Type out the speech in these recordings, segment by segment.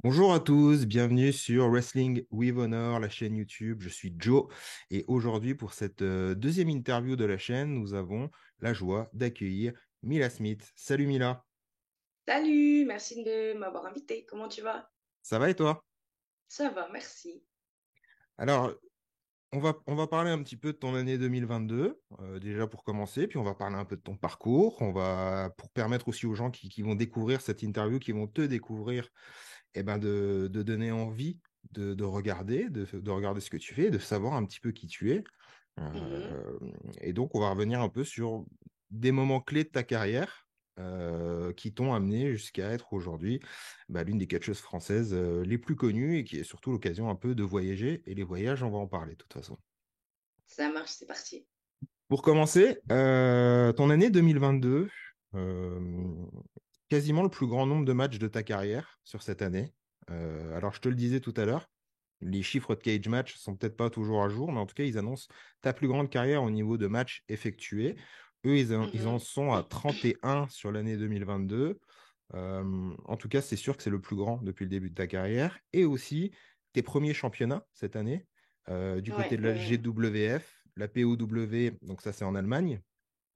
Bonjour à tous, bienvenue sur Wrestling with Honor, la chaîne YouTube. Je suis Joe et aujourd'hui pour cette deuxième interview de la chaîne, nous avons la joie d'accueillir Mila Smith. Salut Mila, Salut, merci de m'avoir invité. Comment tu vas? ça va et toi? Ça va, merci. Alors, on va parler un petit peu de ton année 2022, déjà pour commencer, puis on va parler un peu de ton parcours. Pour permettre aussi aux gens qui vont découvrir cette interview, qui vont te découvrir, de donner envie de regarder, de regarder ce que tu fais, de savoir un petit peu qui tu es. Mhm. Euh, et donc, on va revenir un peu sur des moments clés de ta carrière qui t'ont amené jusqu'à être aujourd'hui l'une des catcheuses françaises les plus connues et qui est surtout l'occasion un peu de voyager. Et les voyages, on va en parler de toute façon. Ça marche, c'est parti. Pour commencer, ton année 2022, euh, quasiment le plus grand nombre de matchs de ta carrière sur cette année. Alors, je te le disais tout à l'heure, les chiffres de cage match sont peut-être pas toujours à jour, mais en tout cas, ils annoncent ta plus grande carrière au niveau de matchs effectués. Eux, ils en Mhm. sont à 31 sur l'année 2022. En tout cas, c'est sûr que c'est le plus grand depuis le début de ta carrière. Et aussi, tes premiers championnats cette année, du côté Ouais, de la ouais. GWF, la POW, donc ça c'est en Allemagne.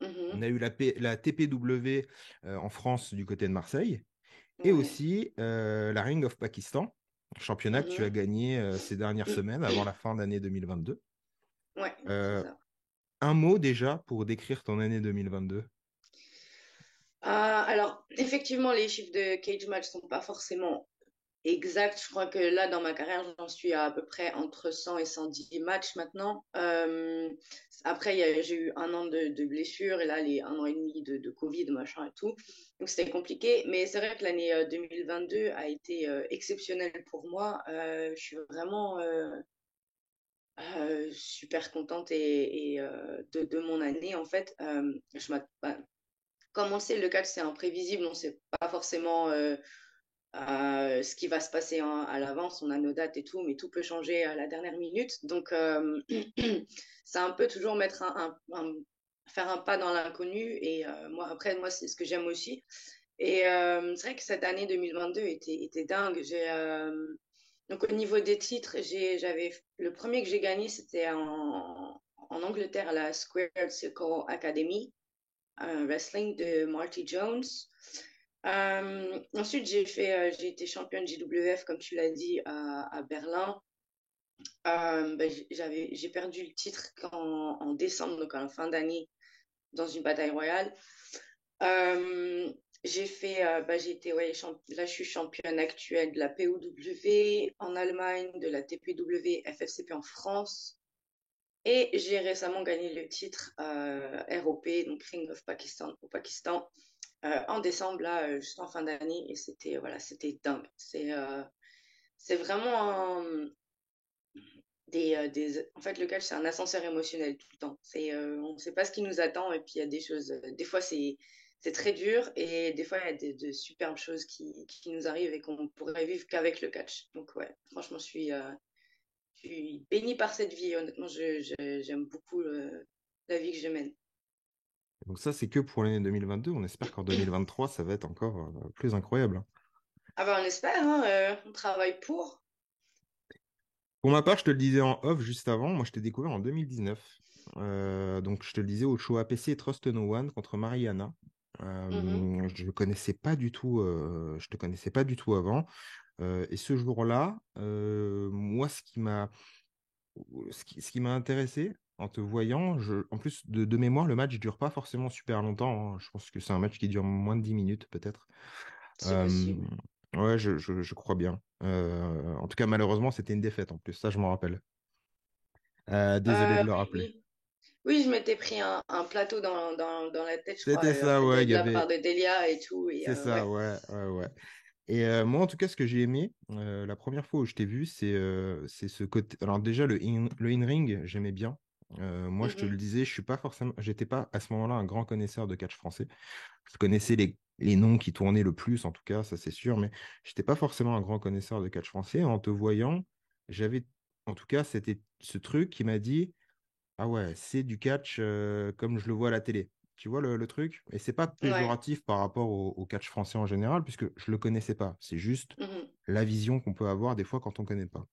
On Mhm. a eu la TPW en France du côté de Marseille. Et Ouais. aussi la Ring of Pakistan, championnat que tu as Mhm. gagné ces dernières semaines avant la fin d'année 2022. Ouais, c'est Euh, ça. un mot déjà pour décrire ton année 2022. Alors, effectivement, les chiffres de cage match sont pas forcément exacts. Je crois que là, dans ma carrière, j'en suis à peu près entre 100 et 110 matchs maintenant. Après, j'ai eu un an de blessure et là, les un an et demi de Covid, machin et tout. Donc, c'était compliqué. Mais c'est vrai que l'année 2022 a été exceptionnelle pour moi. Je suis vraiment super contente de mon année, en fait. Comme on le sait, le catch, c'est imprévisible. On ne sait pas forcément ce qui va se passer à l'avance. On a nos dates et tout, mais tout peut changer à la dernière minute. Donc, c'est un peu toujours faire un pas dans l'inconnu. Et moi, c'est ce que j'aime aussi. Et c'est vrai que cette année 2022 était dingue. Donc, au niveau des titres, le premier que j'ai gagné, c'était en Angleterre à la Squared Circle Academy, wrestling de Marty Jones. Ensuite, j'ai été championne JWF, comme tu l'as dit, à Berlin. J'ai perdu le titre en décembre, donc en fin d'année, dans une bataille royale. Euh, j'ai été, ouais, là, je suis championne actuelle de la POW en Allemagne, de la TPW, FFCP en France. Et j'ai récemment gagné le titre ROP, donc Ring of Pakistan au Pakistan, en décembre, là, juste en fin d'année. Et c'était dingue. C'est vraiment en fait, le catch, c'est un ascenseur émotionnel tout le temps. On ne sait pas ce qui nous attend et puis il y a des choses. Des fois, c'est très dur et des fois, il y a de superbes choses qui nous arrivent et qu'on pourrait vivre qu'avec le catch. Donc, ouais, franchement, je suis bénie par cette vie. Honnêtement, j'aime beaucoup la vie que je mène. Donc ça, c'est que pour l'année 2022. On espère qu'en 2023, ça va être encore plus incroyable. Ah bah, on espère, hein, on travaille pour. Pour ma part, je te le disais en off juste avant, moi je t'ai découvert en 2019. Donc je te le disais au show APC Trust No One contre Mariana. Mhm. Je ne connaissais pas du tout, je te connaissais pas du tout avant. Et ce jour-là, moi, ce qui m'a intéressé en te voyant, en plus de mémoire, le match dure pas forcément super longtemps, hein. Je pense que c'est un match qui dure moins de 10 minutes peut-être. C'est Euh, possible. ouais, je crois bien. En tout cas, malheureusement, c'était une défaite en plus, ça je m'en rappelle. Désolé de le Oui, rappeler. oui. Oui, je m'étais pris un plateau dans la tête, je crois, C'était ça, ouais, de la part de Delia et tout. Et c'est ça, ouais. ouais, ouais, ouais. Et moi, en tout cas, ce que j'ai aimé, la première fois où je t'ai vu, c'est ce côté. Alors déjà, le in-ring, j'aimais bien. Moi, je te le Mhm. disais, je suis pas forcément, j'étais pas à ce moment-là un grand connaisseur de catch français. Je connaissais les noms qui tournaient le plus, en tout cas, ça c'est sûr, mais j'étais pas forcément un grand connaisseur de catch français. En te voyant, j'avais, en tout cas, c'était ce truc qui m'a dit. Ah ouais, c'est du catch comme je le vois à la télé. Tu vois le truc? Et c'est pas Ouais. péjoratif par rapport au catch français en général, puisque je le connaissais pas. C'est juste, Mhm. la vision qu'on peut avoir des fois quand on connaît pas.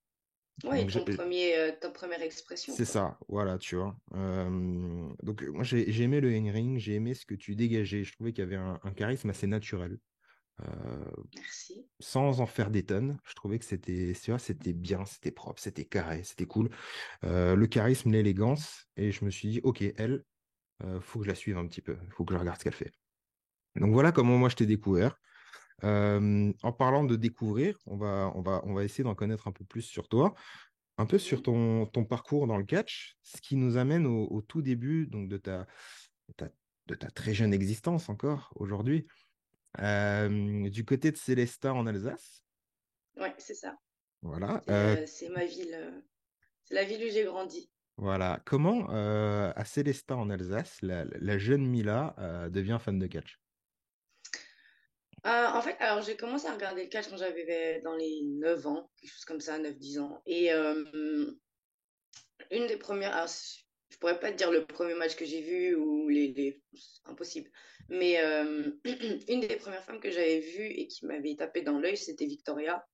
Ouais, Donc, ta première expression, c'est quoi. ça, voilà, tu vois. Donc, moi, j'ai aimé le Henry, j'ai aimé ce que tu dégageais. Je trouvais qu'il y avait un charisme assez naturel. Euh, Merci. Sans en faire des tonnes, je trouvais que tu vois, c'était bien, c'était propre, c'était carré, c'était cool. Le charisme, l'élégance, et je me suis dit, ok, elle, faut que je la suive un petit peu, faut que je regarde ce qu'elle fait. Donc voilà comment moi je t'ai découvert. En parlant de découvrir, on va essayer d'en connaître un peu plus sur toi, un peu sur Mhm. ton parcours dans le catch, ce qui nous amène au tout début donc de ta, de ta très jeune existence encore aujourd'hui. Du côté de Célestat en Alsace, Ouais, c'est ça. voilà. C'est ma ville. C'est la ville où j'ai grandi. Voilà. Comment, à Célestat en Alsace, la jeune Mila devient fan de catch? En fait, alors j'ai commencé à regarder le catch quand j'avais dans les 9 ans, quelque chose comme ça, 9 10 ans. Et une des premières, alors, je pourrais pas te dire le premier match que j'ai vu ou c'est impossible, mais une des premières femmes que j'avais vues et qui m'avait tapé dans l'œil, c'était Victoria.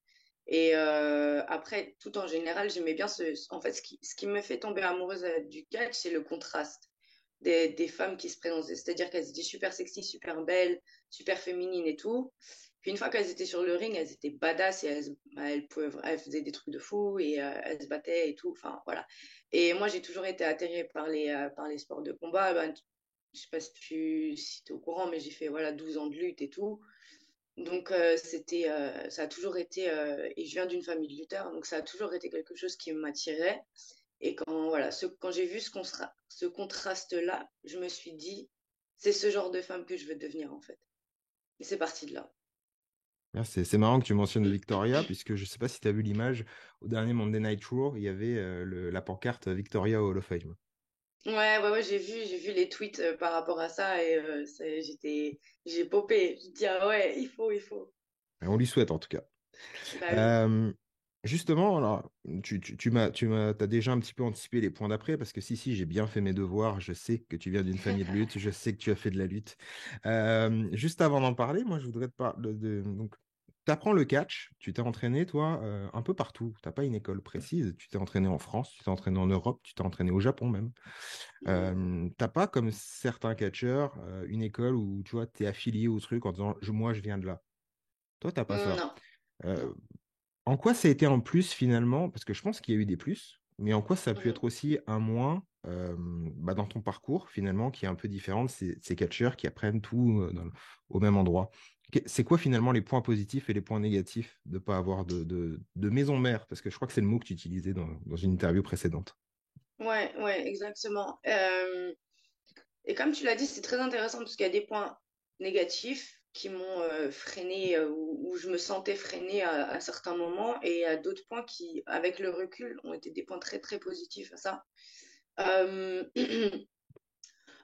Et après, tout en général, j'aimais bien En fait, ce qui me fait tomber amoureuse du catch, c'est le contraste des femmes qui se présentaient. C'est-à-dire qu'elles étaient super sexy, super belles, super féminines et tout. Puis une fois qu'elles étaient sur le ring, elles étaient badass et elles faisaient des trucs de fou et elles se battaient et tout. Enfin, voilà. Et moi, j'ai toujours été attirée par les sports de combat. Ben, je sais pas si tu es au courant, mais j'ai fait voilà, 12 ans de lutte et tout. Donc, ça a toujours été, et je viens d'une famille de lutteurs, donc ça a toujours été quelque chose qui m'attirait. Et quand j'ai vu ce contraste-là, je me suis dit, c'est ce genre de femme que je veux devenir, en fait. Et c'est parti de là. Ah, c'est marrant que tu mentionnes Victoria, puisque je ne sais pas si tu as vu l'image, au dernier Monday Night Raw, il y avait la pancarte Victoria Hall of Fame. Ouais, j'ai vu les tweets par rapport à ça et j'ai popé. Je dis, ah ouais, il faut. Et on lui souhaite en tout cas. Bah oui. Euh, Justement, alors, t'as déjà un petit peu anticipé les points d'après, parce que si, j'ai bien fait mes devoirs, je sais que tu viens d'une famille de lutte, je sais que tu as fait de la lutte. Juste avant d'en parler, moi, je voudrais te parler donc, tu apprends le catch, tu t'es entraîné, toi, un peu partout. Tu n'as pas une école précise, tu t'es entraîné en France, tu t'es entraîné en Europe, tu t'es entraîné au Japon même. Mhm. T'as pas, comme certains catcheurs, une école où, tu vois, tu es affilié au truc en disant, moi, je viens de là. Toi, t'as pas ça. Non, Euh, non. En quoi ça a été un plus finalement? Parce que je pense qu'il y a eu des plus, mais en quoi ça a pu Mhm. être aussi un moins dans ton parcours finalement qui est un peu différent de ces catcheurs qui apprennent tout au même endroit. C'est quoi finalement les points positifs et les points négatifs de ne pas avoir de maison mère? Parce que je crois que c'est le mot que tu utilisais dans une interview précédente. Ouais, exactement. Et comme tu l'as dit, c'est très intéressant parce qu'il y a des points négatifs qui m'ont freiné, où je me sentais freinée à certains moments, et il y a d'autres points qui, avec le recul, ont été des points très très positifs à ça. Euh,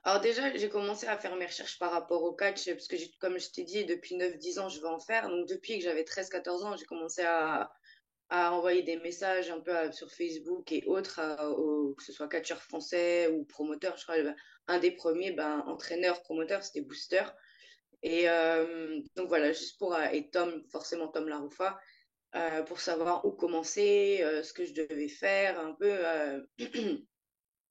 Alors déjà, j'ai commencé à faire mes recherches par rapport au catch, parce que comme je t'ai dit, depuis 9 10 ans, je veux en faire. Donc depuis que j'avais 13 14 ans, j'ai commencé à envoyer des messages un peu sur Facebook et autres, que ce soit catcheur français ou promoteur. Je crois un des premiers, ben, entraîneur, promoteur, c'était Booster. Et donc voilà, juste et Tom, forcément Tom Laroufa, pour savoir où commencer, ce que je devais faire, un peu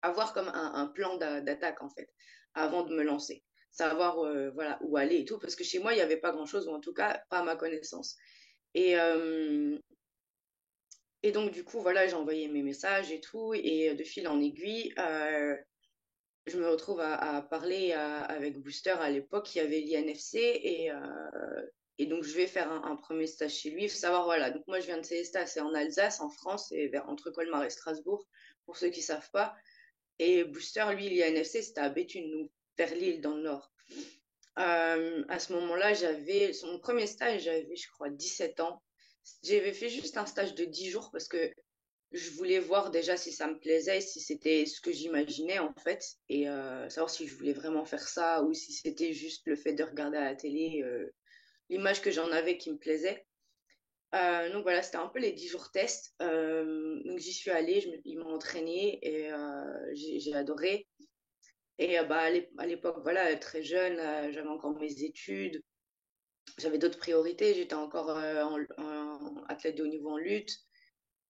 avoir comme un plan d'attaque en fait, avant de me lancer. Savoir voilà, où aller et tout, parce que chez moi, il n'y avait pas grand-chose, ou en tout cas, pas à ma connaissance. Et, et donc, du coup, voilà, j'ai envoyé mes messages et tout, et de fil en aiguille, je me retrouve à parler avec Booster à l'époque, il y avait l'INFC, et donc je vais faire un premier stage chez lui. Il faut savoir, voilà, donc moi je viens de Célestat, c'est en Alsace, en France, et entre Colmar et Strasbourg, pour ceux qui ne savent pas. Et Booster, lui, l'INFC, c'était à Béthune, donc vers Lille, dans le nord. À ce moment-là, j'avais son premier stage, j'avais, je crois, 17 ans. J'avais fait juste un stage de 10 jours parce que je voulais voir déjà si ça me plaisait, si c'était ce que j'imaginais en fait, et savoir si je voulais vraiment faire ça ou si c'était juste le fait de regarder à la télé l'image que j'en avais qui me plaisait. Donc voilà, c'était un peu les 10 jours test. Donc j'y suis allée, ils m'ont entraînée et j'ai adoré. Et bah, à l'époque, voilà, très jeune, j'avais encore mes études, j'avais d'autres priorités, j'étais encore athlète de haut niveau en lutte,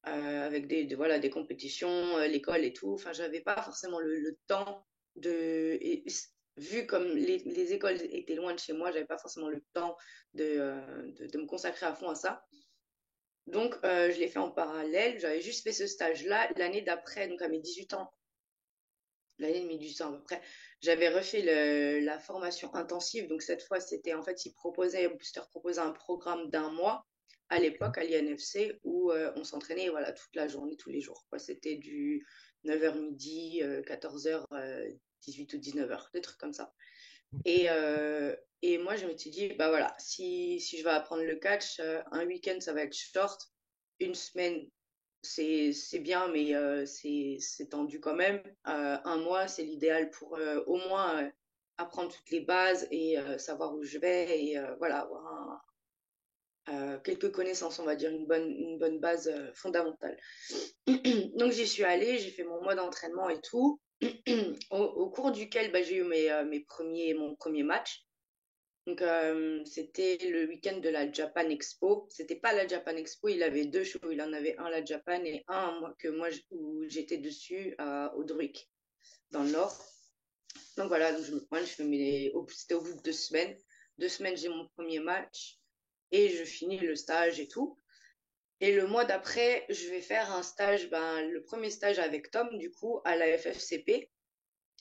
avec voilà, des compétitions, l'école et tout. Enfin, j'avais pas forcément le temps vu comme les écoles étaient loin de chez moi, j'avais pas forcément le temps de me consacrer à fond à ça. Donc, je l'ai fait en parallèle. J'avais juste fait ce stage-là. L'année d'après, donc à mes 18 ans, l'année de mes 18 ans à peu près, j'avais refait la formation intensive. Donc, cette fois, c'était en fait, Booster proposait un programme d'un mois à l'époque à l'INFC où on s'entraînait voilà, toute la journée, tous les jours. C'était du 9h midi, 14h, 18 ou 19h, des trucs comme ça. Et moi, je me suis dit, bah voilà, si je vais apprendre le catch, un week-end, ça va être short. Une semaine, c'est bien, mais c'est tendu quand même. Un mois, c'est l'idéal pour au moins apprendre toutes les bases et savoir où je vais et voilà, avoir quelques connaissances, on va dire, une bonne base fondamentale. Donc, j'y suis allée, j'ai fait mon mois d'entraînement et tout, au cours duquel bah, j'ai eu mon premier match. Donc, c'était le week-end de la Japan Expo. C'était pas la Japan Expo, il avait deux shows. Il en avait un la Japan et un où j'étais dessus au Druick, dans le Nord. Donc voilà, donc je me pointe, c'était au bout de 2 semaines. 2 semaines, j'ai mon premier match et je finis le stage et tout. Et le mois d'après, je vais faire un stage, le premier stage avec Tom, du coup, à la FFCP.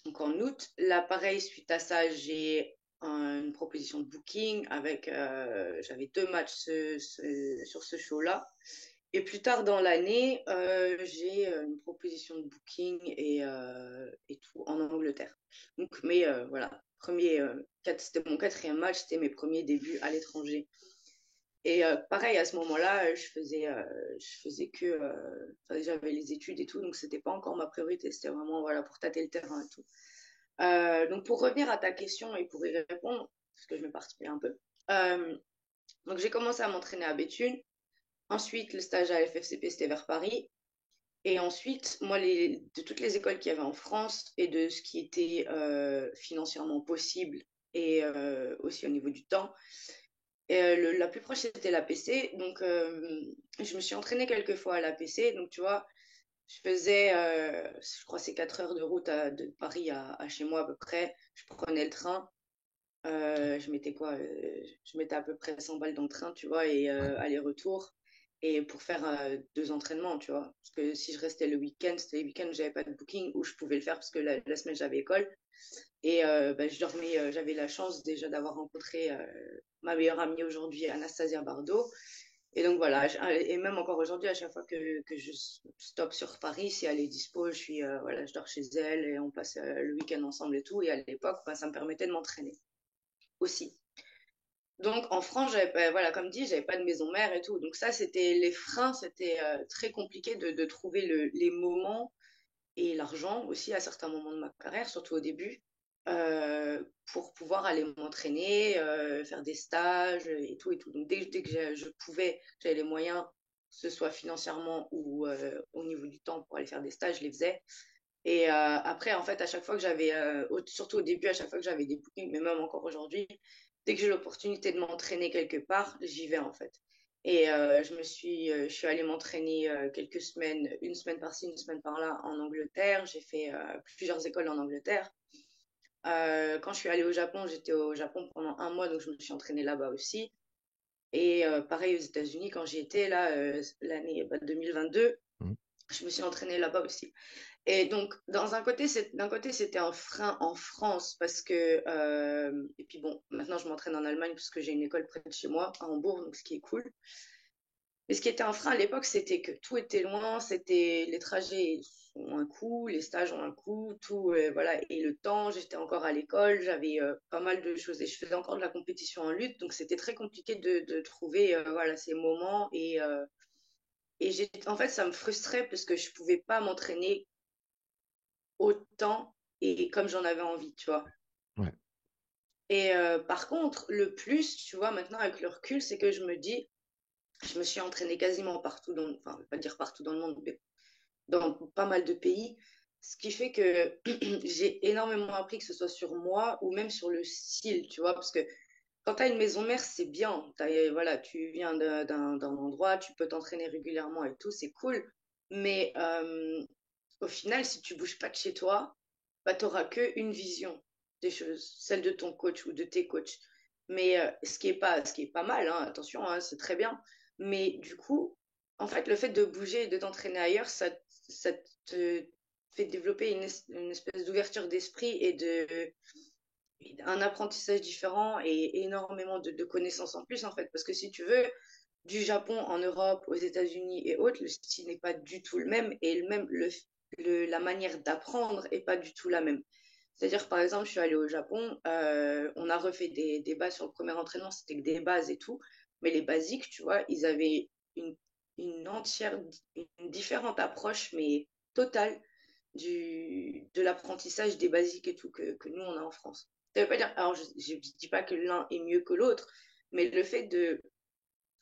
Donc en août, là, pareil, suite à ça, j'ai une proposition de booking avec, j'avais 2 matchs sur ce show-là. Et plus tard dans l'année, j'ai une proposition de booking et tout en Angleterre. Donc, mais voilà, c'était mon quatrième match, c'était mes premiers débuts à l'étranger. Et pareil, à ce moment-là, je faisais que, j'avais les études et tout, donc c'était pas encore ma priorité, c'était vraiment voilà, pour tâter le terrain et tout. Donc pour revenir à ta question et pour y répondre, parce que je m'éparpille un peu, donc j'ai commencé à m'entraîner à Béthune. Ensuite, le stage à FFCP, c'était vers Paris. Et ensuite, moi, de toutes les écoles qu'il y avait en France et de ce qui était financièrement possible et aussi au niveau du temps, la plus proche, c'était la PC. Donc, je me suis entraînée quelques fois à la PC. Donc, tu vois, je faisais, je crois, c'est 4 heures de route de Paris à chez moi à peu près. Je prenais le train. Je mettais à peu près 100 balles dans le train, tu vois, et Ouais. aller-retour. Et pour faire 2 entraînements, tu vois. Parce que si je restais le week-end, c'était les week-ends où j'avais pas de booking, où je pouvais le faire parce que la semaine j'avais école. Et je dormais, j'avais la chance déjà d'avoir rencontré ma meilleure amie aujourd'hui, Anastasia Bardot. Et donc voilà, et même encore aujourd'hui, à chaque fois que je stoppe sur Paris, si elle est dispo, voilà, je dors chez elle et on passe le week-end ensemble et tout. Et à l'époque, ça me permettait de m'entraîner aussi. Donc en France, voilà, comme dit, j'avais pas de maison mère et tout. Donc ça, c'était les freins, c'était très compliqué de trouver les moments et l'argent aussi à certains moments de ma carrière, surtout au début, euh, pour pouvoir aller m'entraîner, faire des stages et tout et tout. Donc dès que je pouvais, j'avais les moyens, que ce soit financièrement ou au niveau du temps pour aller faire des stages, je les faisais. Et après, en fait, à chaque fois que surtout au début, à chaque fois que j'avais des bookings, mais même encore aujourd'hui, dès que j'ai l'opportunité de m'entraîner quelque part, j'y vais en fait. Et je suis allée m'entraîner quelques semaines, une semaine par-ci, une semaine par-là en Angleterre. J'ai fait plusieurs écoles en Angleterre. Quand je suis allée au Japon, j'étais au Japon pendant un mois, donc je me suis entraînée là-bas aussi. Et pareil aux États-Unis, quand j'y étais là, l'année 2022, Mhm. je me suis entraînée là-bas aussi. Et donc, d'un côté, c'était un frein en France parce que, et puis bon, maintenant je m'entraîne en Allemagne parce que j'ai une école près de chez moi, à Hambourg, donc ce qui est cool. Mais ce qui était un frein à l'époque, c'était que tout était loin, les trajets ont un coût, les stages ont un coût, tout, voilà, et le temps, j'étais encore à l'école, j'avais pas mal de choses et je faisais encore de la compétition en lutte, donc c'était très compliqué de trouver, voilà, ces moments en fait, ça me frustrait parce que je pouvais pas m'entraîner autant et comme j'en avais envie, tu vois. Ouais. Et par contre, le plus, tu vois, maintenant avec le recul, c'est que je me dis, je me suis entraînée quasiment partout enfin, je vais pas dire partout dans le monde, mais dans pas mal de pays, ce qui fait que j'ai énormément appris, que ce soit sur moi ou même sur le style, tu vois, parce que quand tu as une maison mère, c'est bien. Voilà, tu viens d'un endroit, tu peux t'entraîner régulièrement et tout, c'est cool. Mais au final, si tu bouges pas de chez toi, bah, tu n'auras qu'une vision des choses, celle de ton coach ou de tes coachs. Mais ce qui est pas mal, hein, attention, hein, c'est très bien. Mais du coup, en fait, le fait de bouger et de t'entraîner ailleurs, ça te fait développer une espèce d'ouverture d'esprit et un apprentissage différent et énormément de connaissances en plus, en fait. Parce que si tu veux, du Japon en Europe, aux États-Unis et autres, le style n'est pas du tout le même et la manière d'apprendre est pas du tout la même. C'est-à-dire, par exemple, je suis allée au Japon, on a refait des bases sur le premier entraînement, c'était que des bases et tout, mais les basiques, tu vois, ils avaient une, une entière, une différente approche, mais totale, de l'apprentissage des basiques et tout que nous, on a en France. Ça veut pas dire, alors je dis pas que l'un est mieux que l'autre, mais le fait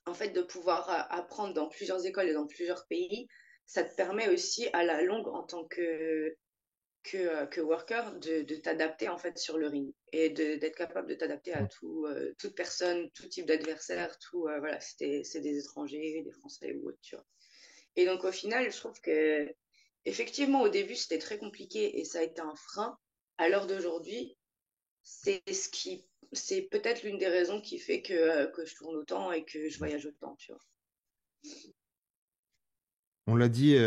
en fait, de pouvoir apprendre dans plusieurs écoles et dans plusieurs pays, ça te permet aussi à la longue en tant que worker de t'adapter en fait sur le ring et d'être capable de t'adapter à toute personne, tout type d'adversaire, voilà, c'est des étrangers, des Français ou autre, tu vois. Et donc au final, je trouve que effectivement au début c'était très compliqué et ça a été un frein. À l'heure d'aujourd'hui, c'est peut-être l'une des raisons qui fait que je tourne autant et que je voyage autant, tu vois. On l'a dit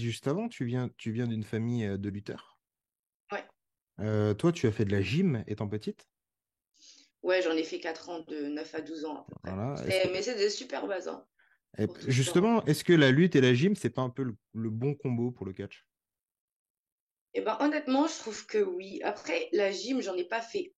juste avant, tu viens d'une famille de lutteurs. Ouais. Toi, tu as fait de la gym étant petite. Ouais, j'en ai fait 4 ans, de 9 à 12 ans à peu près. Voilà. Mais c'est des super bases hein, pour tout sport, hein. Justement, est-ce que la lutte et la gym, c'est pas un peu le bon combo pour le catch? Et ben honnêtement, je trouve que oui. Après, la gym, j'en ai pas fait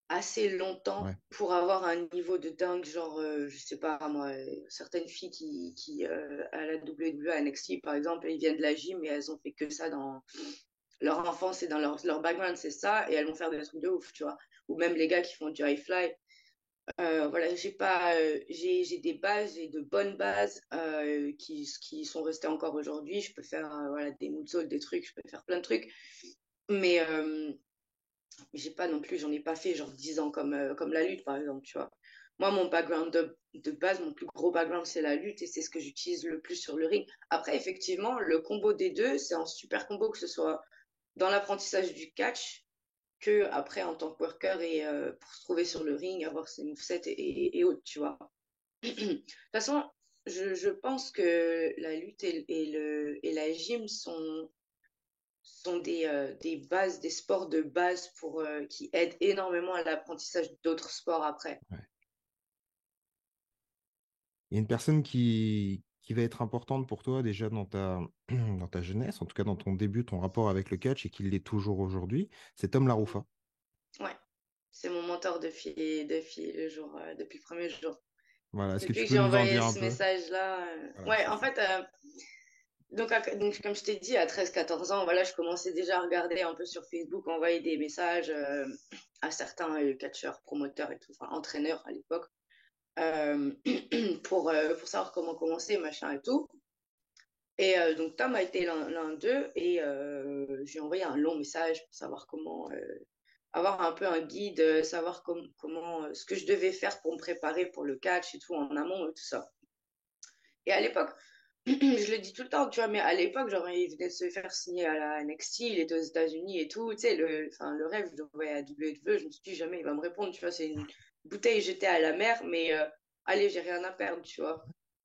assez longtemps Ouais. pour avoir un niveau de dingue, genre, je sais pas, moi, certaines filles à la WWE, à NXT, par exemple, elles viennent de la gym et elles ont fait que ça dans leur enfance et dans leur background, c'est ça, et elles vont faire des trucs de ouf, tu vois. Ou même les gars qui font du high fly. Voilà, j'ai pas, j'ai des bases, j'ai de bonnes bases qui sont restées encore aujourd'hui. Je peux faire voilà, des moonsaults, des trucs, je peux faire plein de trucs. Mais j'ai pas non plus, j'en ai pas fait genre 10 ans comme la lutte, par exemple, tu vois. Moi, mon background de base, mon plus gros background, c'est la lutte et c'est ce que j'utilise le plus sur le ring. Après, effectivement, le combo des deux, c'est un super combo, que ce soit dans l'apprentissage du catch que après en tant que worker et pour se trouver sur le ring, avoir ses movesets et autres, tu vois. De toute façon, je pense que la lutte et la gym sont des bases, des sports de base qui aident énormément à l'apprentissage d'autres sports après. Ouais. Il y a une personne qui va être importante pour toi déjà dans ta jeunesse, en tout cas dans ton début, ton rapport avec le catch et qui l'est toujours aujourd'hui, c'est Tom Laroufa. Ouais, c'est mon mentor depuis le premier jour. Voilà. Est-ce que Depuis tu que peux j'ai nous en envoyé dire un ce peu? message-là. Voilà, Ouais, c'est en ça. fait, donc, comme je t'ai dit, à 13 14 ans, voilà, je commençais déjà à regarder un peu sur Facebook, envoyer des messages à certains catcheurs, promoteurs et tout, enfin entraîneurs à l'époque, euh, pour savoir comment commencer, machin et tout. Et donc Tom a été l'un d'eux et je lui ai envoyé un long message pour savoir comment avoir un peu un guide, savoir comment ce que je devais faire pour me préparer pour le catch et tout en amont et tout ça. Et à l'époque, je le dis tout le temps, tu vois, mais à l'époque, genre, il venait de se faire signer à la NXT, il était aux États-Unis et tout, tu sais, enfin, le rêve, je le voyais à WWE, je me suis dit, jamais il va me répondre, tu vois, c'est une bouteille jetée à la mer, mais allez, j'ai rien à perdre, tu vois.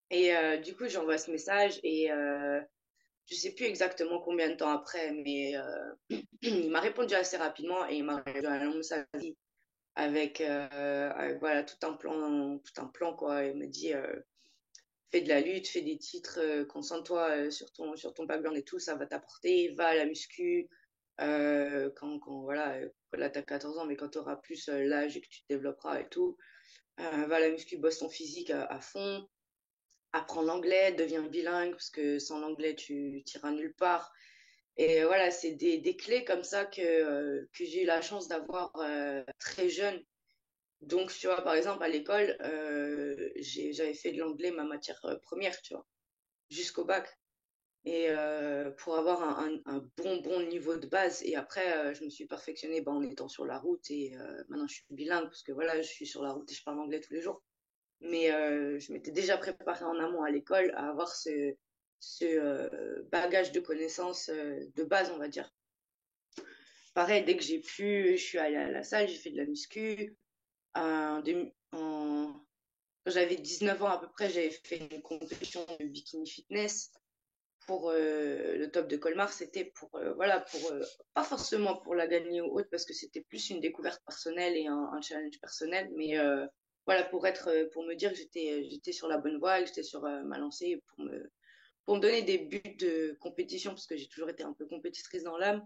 Et du coup, j'envoie ce message et je sais plus exactement combien de temps après, mais il m'a répondu assez rapidement et il m'a répondu un long message avec, voilà, tout un plan, quoi. Il me dit, fais de la lutte, fais des titres, concentre-toi sur ton background et tout, ça va t'apporter, va à la muscu, voilà, là t'as 14 ans, mais quand tu auras plus l'âge et que tu te développeras et tout, va à la muscu, bosse ton physique à fond, apprends l'anglais, deviens bilingue, parce que sans l'anglais, tu t'iras nulle part. Et voilà, c'est des clés comme ça que j'ai eu la chance d'avoir très jeune. Donc, tu vois, par exemple, à l'école, j'avais fait de l'anglais ma matière première, tu vois, jusqu'au bac. et pour avoir un bon niveau de base. Et après, je me suis perfectionnée en étant sur la route et maintenant je suis bilingue parce que voilà, je suis sur la route et je parle anglais tous les jours. Mais je m'étais déjà préparée en amont à l'école à avoir ce bagage de connaissances de base, on va dire. Pareil, dès que j'ai pu, je suis allée à la salle, j'ai fait de la muscu. Quand j'avais 19 ans à peu près, j'avais fait une compétition de bikini fitness pour le top de Colmar. C'était pour, voilà, pour, pas forcément pour la gagner ou autre, parce que c'était plus une découverte personnelle et un challenge personnel, mais voilà, pour me dire que j'étais sur la bonne voie et que j'étais sur ma lancée pour me donner des buts de compétition, parce que j'ai toujours été un peu compétitrice dans l'âme,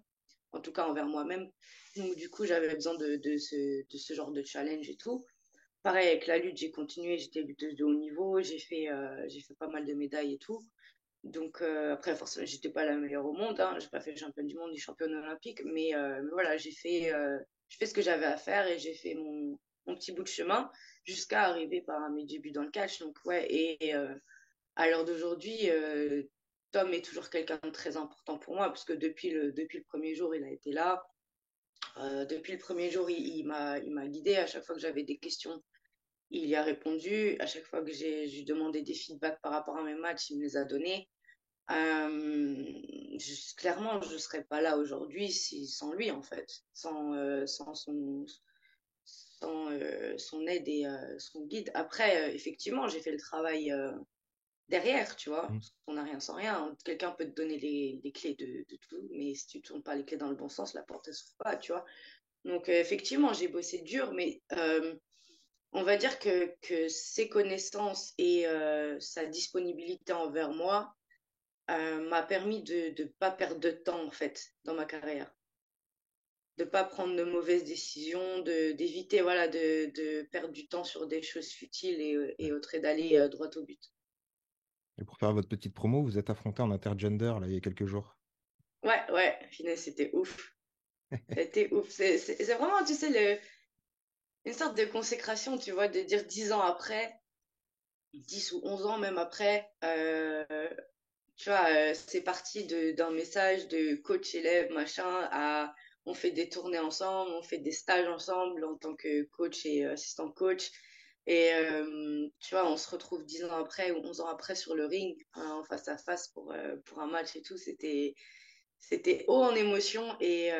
en tout cas envers moi-même. Donc, du coup, j'avais besoin de ce genre de challenge et tout. Pareil, avec la lutte, j'ai continué, j'étais lutteuse de haut niveau, j'ai fait pas mal de médailles et tout. Donc, après, forcément, j'étais pas la meilleure au monde, hein, j'ai pas fait championne du monde ni championne olympique, mais voilà, j'ai fait ce que j'avais à faire et j'ai fait mon petit bout de chemin jusqu'à arriver à mes débuts dans le catch. Donc, ouais, et à l'heure d'aujourd'hui, Tom est toujours quelqu'un de très important pour moi parce que depuis le premier jour, il a été là. Depuis le premier jour, il m'a guidée à chaque fois que j'avais des questions. Il y a répondu. À chaque fois que j'ai demandé des feedbacks par rapport à mes matchs, il me les a donnés. Clairement, je ne serais pas là aujourd'hui sans lui, en fait, sans son aide et son guide. Après, effectivement, j'ai fait le travail derrière, tu vois. Mm. On n'a rien sans rien. Quelqu'un peut te donner les clés de tout, mais si tu ne tournes pas les clés dans le bon sens, la porte ne s'ouvre pas, tu vois. Donc, effectivement, j'ai bossé dur, mais on va dire que ses connaissances et sa disponibilité envers moi m'a permis de ne pas perdre de temps, en fait, dans ma carrière. De ne pas prendre de mauvaises décisions, d'éviter voilà, de perdre du temps sur des choses futiles et autres, et d'aller droit au but. Et pour faire votre petite promo, vous êtes affronté en intergender là, il y a quelques jours. Ouais, ouais, finesse, c'était ouf. C'était ouf. C'est vraiment, tu sais, une sorte de consécration, tu vois, de dire 10 ans après, 10 ou 11 ans même après, tu vois, c'est parti d'un message de coach-élève, machin, à on fait des tournées ensemble, on fait des stages ensemble en tant que coach et assistant coach. Et tu vois, on se retrouve 10 ans après ou 11 ans après sur le ring, hein, en face à face pour un match et tout. C'était haut en émotion et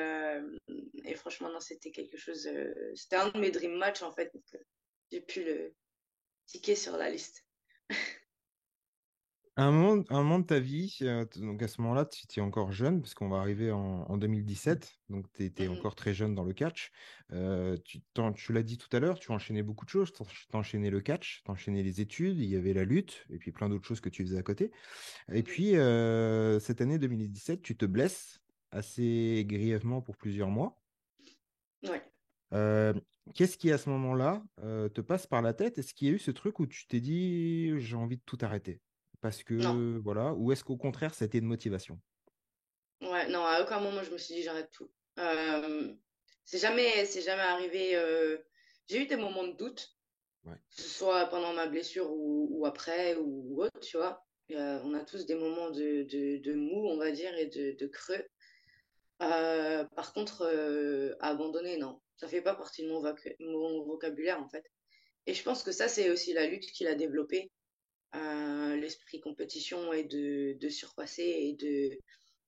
franchement, non, c'était quelque chose. C'était un de mes dream matchs en fait. Donc, j'ai pu le ticker sur la liste. À un moment de ta vie, donc à ce moment-là, tu étais encore jeune, parce qu'on va arriver en 2017, donc tu étais Mhm. encore très jeune dans le catch. Tu l'as dit tout à l'heure, tu enchaînais beaucoup de choses. Tu enchaînais le catch, tu enchaînais les études, il y avait la lutte, et puis plein d'autres choses que tu faisais à côté. Et Mhm. puis, cette année 2017, tu te blesses assez grièvement pour plusieurs mois. Ouais. Euh, Qu'est-ce qui, à ce moment-là, te passe par la tête? Est-ce qu'il y a eu ce truc où tu t'es dit, j'ai envie de tout arrêter? Parce Non. que, voilà, ou est-ce qu'au contraire, ça a été une motivation? Ouais, non, à aucun moment je me suis dit j'arrête tout. C'est jamais arrivé. J'ai eu des moments de doute, Ouais. que ce soit pendant ma blessure ou après ou autre, tu vois. On a tous des moments de mou, on va dire, et de creux. Par contre, abandonner, non. Ça fait pas partie de mon vocabulaire, en fait. Et je pense que ça, c'est aussi la lutte qu'il a développé, l'esprit compétition et de surpasser et de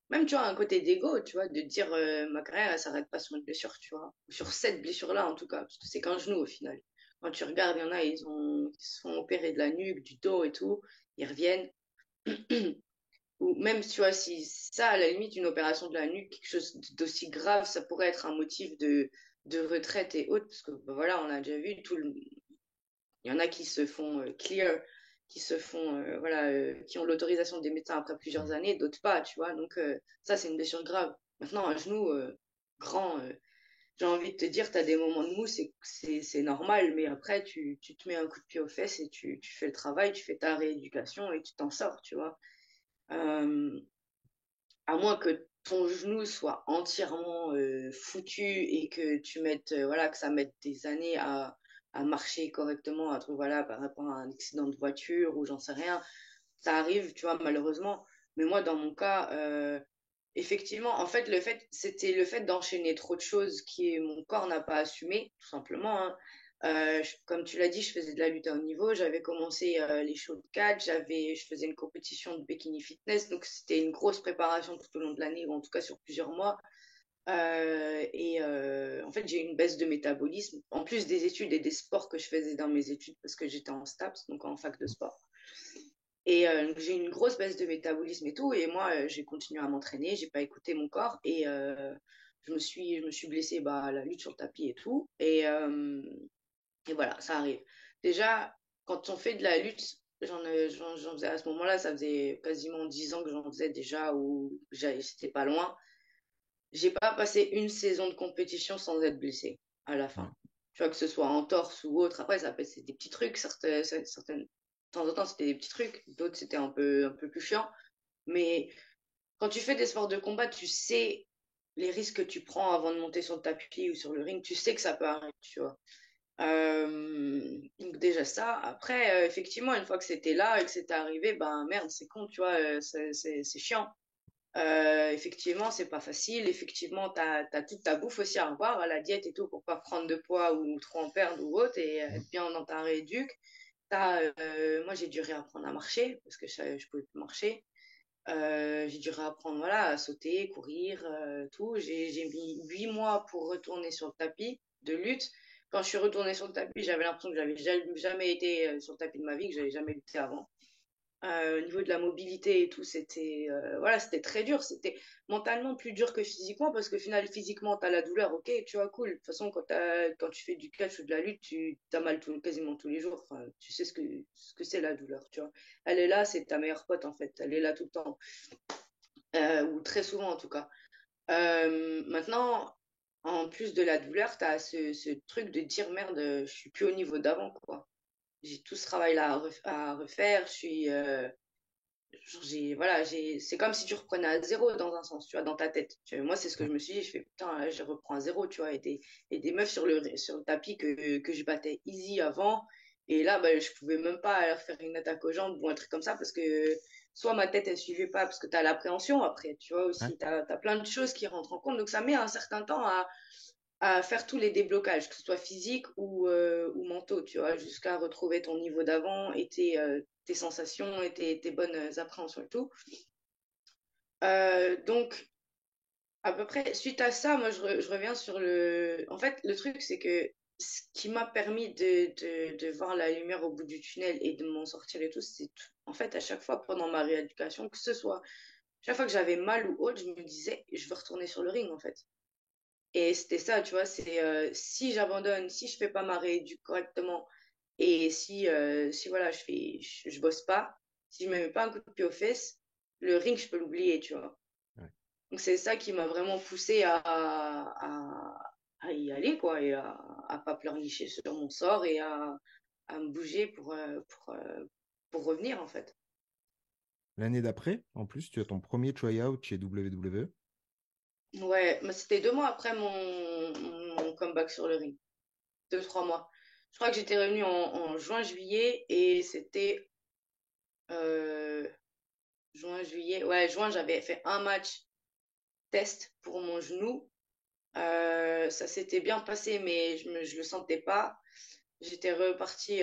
même, tu vois, un côté d'ego, tu vois, de dire ma carrière, elle s'arrête pas sur une blessure, tu vois. Ou sur cette blessure-là, en tout cas, parce que c'est qu'un genou au final. Quand tu regardes, il y en a, ils se font opérer de la nuque, du dos et tout, ils reviennent. Ou même, tu vois, si ça, à la limite, une opération de la nuque, quelque chose d'aussi grave, ça pourrait être un motif de retraite et autres, parce que bah, voilà, on a déjà vu, il y en a qui se font clear, qui se font, voilà, qui ont l'autorisation des médecins après plusieurs Mm. années, d'autres pas, tu vois. Donc, ça, c'est une blessure grave. Maintenant, un genou grand, j'ai envie de te dire, tu as des moments de mou, c'est normal, mais après, tu te mets un coup de pied aux fesses et tu fais le travail, tu fais ta rééducation et tu t'en sors, tu vois. Euh, à moins que ton genou soit entièrement foutu et que tu mettes, voilà, que ça mette des années à marcher correctement, à trouver, voilà, par rapport à un accident de voiture ou j'en sais rien. Ça arrive, tu vois, malheureusement. Mais moi, dans mon cas, effectivement, en fait, c'était le fait d'enchaîner trop de choses qui mon corps n'a pas assumé, tout simplement, hein. Comme tu l'as dit, je faisais de la lutte à haut niveau. J'avais commencé les shows de catch, je faisais une compétition de bikini fitness, donc c'était une grosse préparation tout au long de l'année, ou en tout cas sur plusieurs mois. En fait, j'ai eu une baisse de métabolisme, en plus des études et des sports que je faisais dans mes études, parce que j'étais en STAPS, donc en fac de sport. Donc j'ai eu une grosse baisse de métabolisme et tout. Et moi, j'ai continué à m'entraîner, j'ai pas écouté mon corps. Je me suis blessée bah, à la lutte sur le tapis et tout. Et voilà, ça arrive. Déjà, quand on fait de la lutte, j'en faisais à ce moment-là, ça faisait quasiment 10 ans que j'en faisais déjà, où c'était pas loin. J'ai pas passé une saison de compétition sans être blessée à la Ouais. fin. Tu vois, que ce soit en torse ou autre. Après, c'est des petits trucs. De temps en temps, c'était des petits trucs. D'autres, c'était un peu plus chiant. Mais quand tu fais des sports de combat, tu sais les risques que tu prends avant de monter sur le tapis ou sur le ring. Tu sais que ça peut arriver, tu vois. Donc déjà ça. Après, effectivement, une fois que c'était là et que c'était arrivé, ben merde, c'est con, tu vois, c'est chiant. Effectivement, c'est pas facile. Effectivement, t'as toute ta bouffe aussi à revoir, à la diète et tout, pour pas prendre de poids ou trop en perdre ou autre, et être bien dans ta rééduque. Moi, j'ai dû réapprendre à marcher parce que je pouvais plus marcher. J'ai dû réapprendre voilà, à sauter, courir, tout. J'ai mis 8 mois pour retourner sur le tapis de lutte. Quand je suis retournée sur le tapis, j'avais l'impression que j'avais jamais été sur le tapis de ma vie, que j'avais jamais lutté avant. Au niveau de la mobilité et tout, c'était très dur. C'était mentalement plus dur que physiquement parce que final, physiquement, tu as la douleur, ok, tu vois, cool. De toute façon, quand tu fais du catch ou de la lutte, tu as mal quasiment tous les jours. Enfin, tu sais ce que c'est la douleur, tu vois. Elle est là, c'est ta meilleure pote en fait. Elle est là tout le temps, ou très souvent en tout cas. Maintenant, en plus de la douleur, tu as ce truc de dire merde, je suis plus au niveau d'avant, quoi. J'ai tout ce travail-là à refaire. Voilà, c'est comme si tu reprenais à zéro dans un sens, tu vois, dans ta tête. Moi, c'est ce que je me suis dit. Je fais putain, là, je reprends à zéro, tu vois. Et des meufs sur le tapis que je battais easy avant. Et là, bah, je pouvais même pas leur faire une attaque aux jambes ou un truc comme ça parce que soit ma tête, elle suivait pas parce que tu as l'appréhension après, tu vois, Ouais. aussi. Tu as plein de choses qui rentrent en compte. Donc, ça met un certain temps à faire tous les déblocages, que ce soit physique ou mentaux, tu vois, jusqu'à retrouver ton niveau d'avant et tes sensations et tes bonnes appréhensions et tout. Donc, à peu près, suite à ça, moi, je reviens sur le... En fait, le truc, c'est que ce qui m'a permis de voir la lumière au bout du tunnel et de m'en sortir et tout, en fait, à chaque fois pendant ma rééducation, que ce soit, chaque fois que j'avais mal ou autre, je me disais, je veux retourner sur le ring, en fait. Et c'était ça, tu vois, c'est si j'abandonne, si je fais pas ma rééduque correctement, et si voilà, je bosse pas, si je me mets pas un coup de pied aux fesses, le ring, je peux l'oublier, tu vois. Ouais. Donc c'est ça qui m'a vraiment poussé à y aller, quoi, et à pas pleurnicher sur mon sort et à me bouger pour revenir, en fait. L'année d'après, en plus, tu as ton premier try-out chez WWE. Ouais, mais c'était 2 mois après mon comeback sur le ring. 2, 3 mois. Je crois que j'étais revenue en juin, juillet et c'était euh, juin, juillet. Ouais, juin, j'avais fait un match test pour mon genou. Ça s'était bien passé, mais je le sentais pas. J'étais repartie,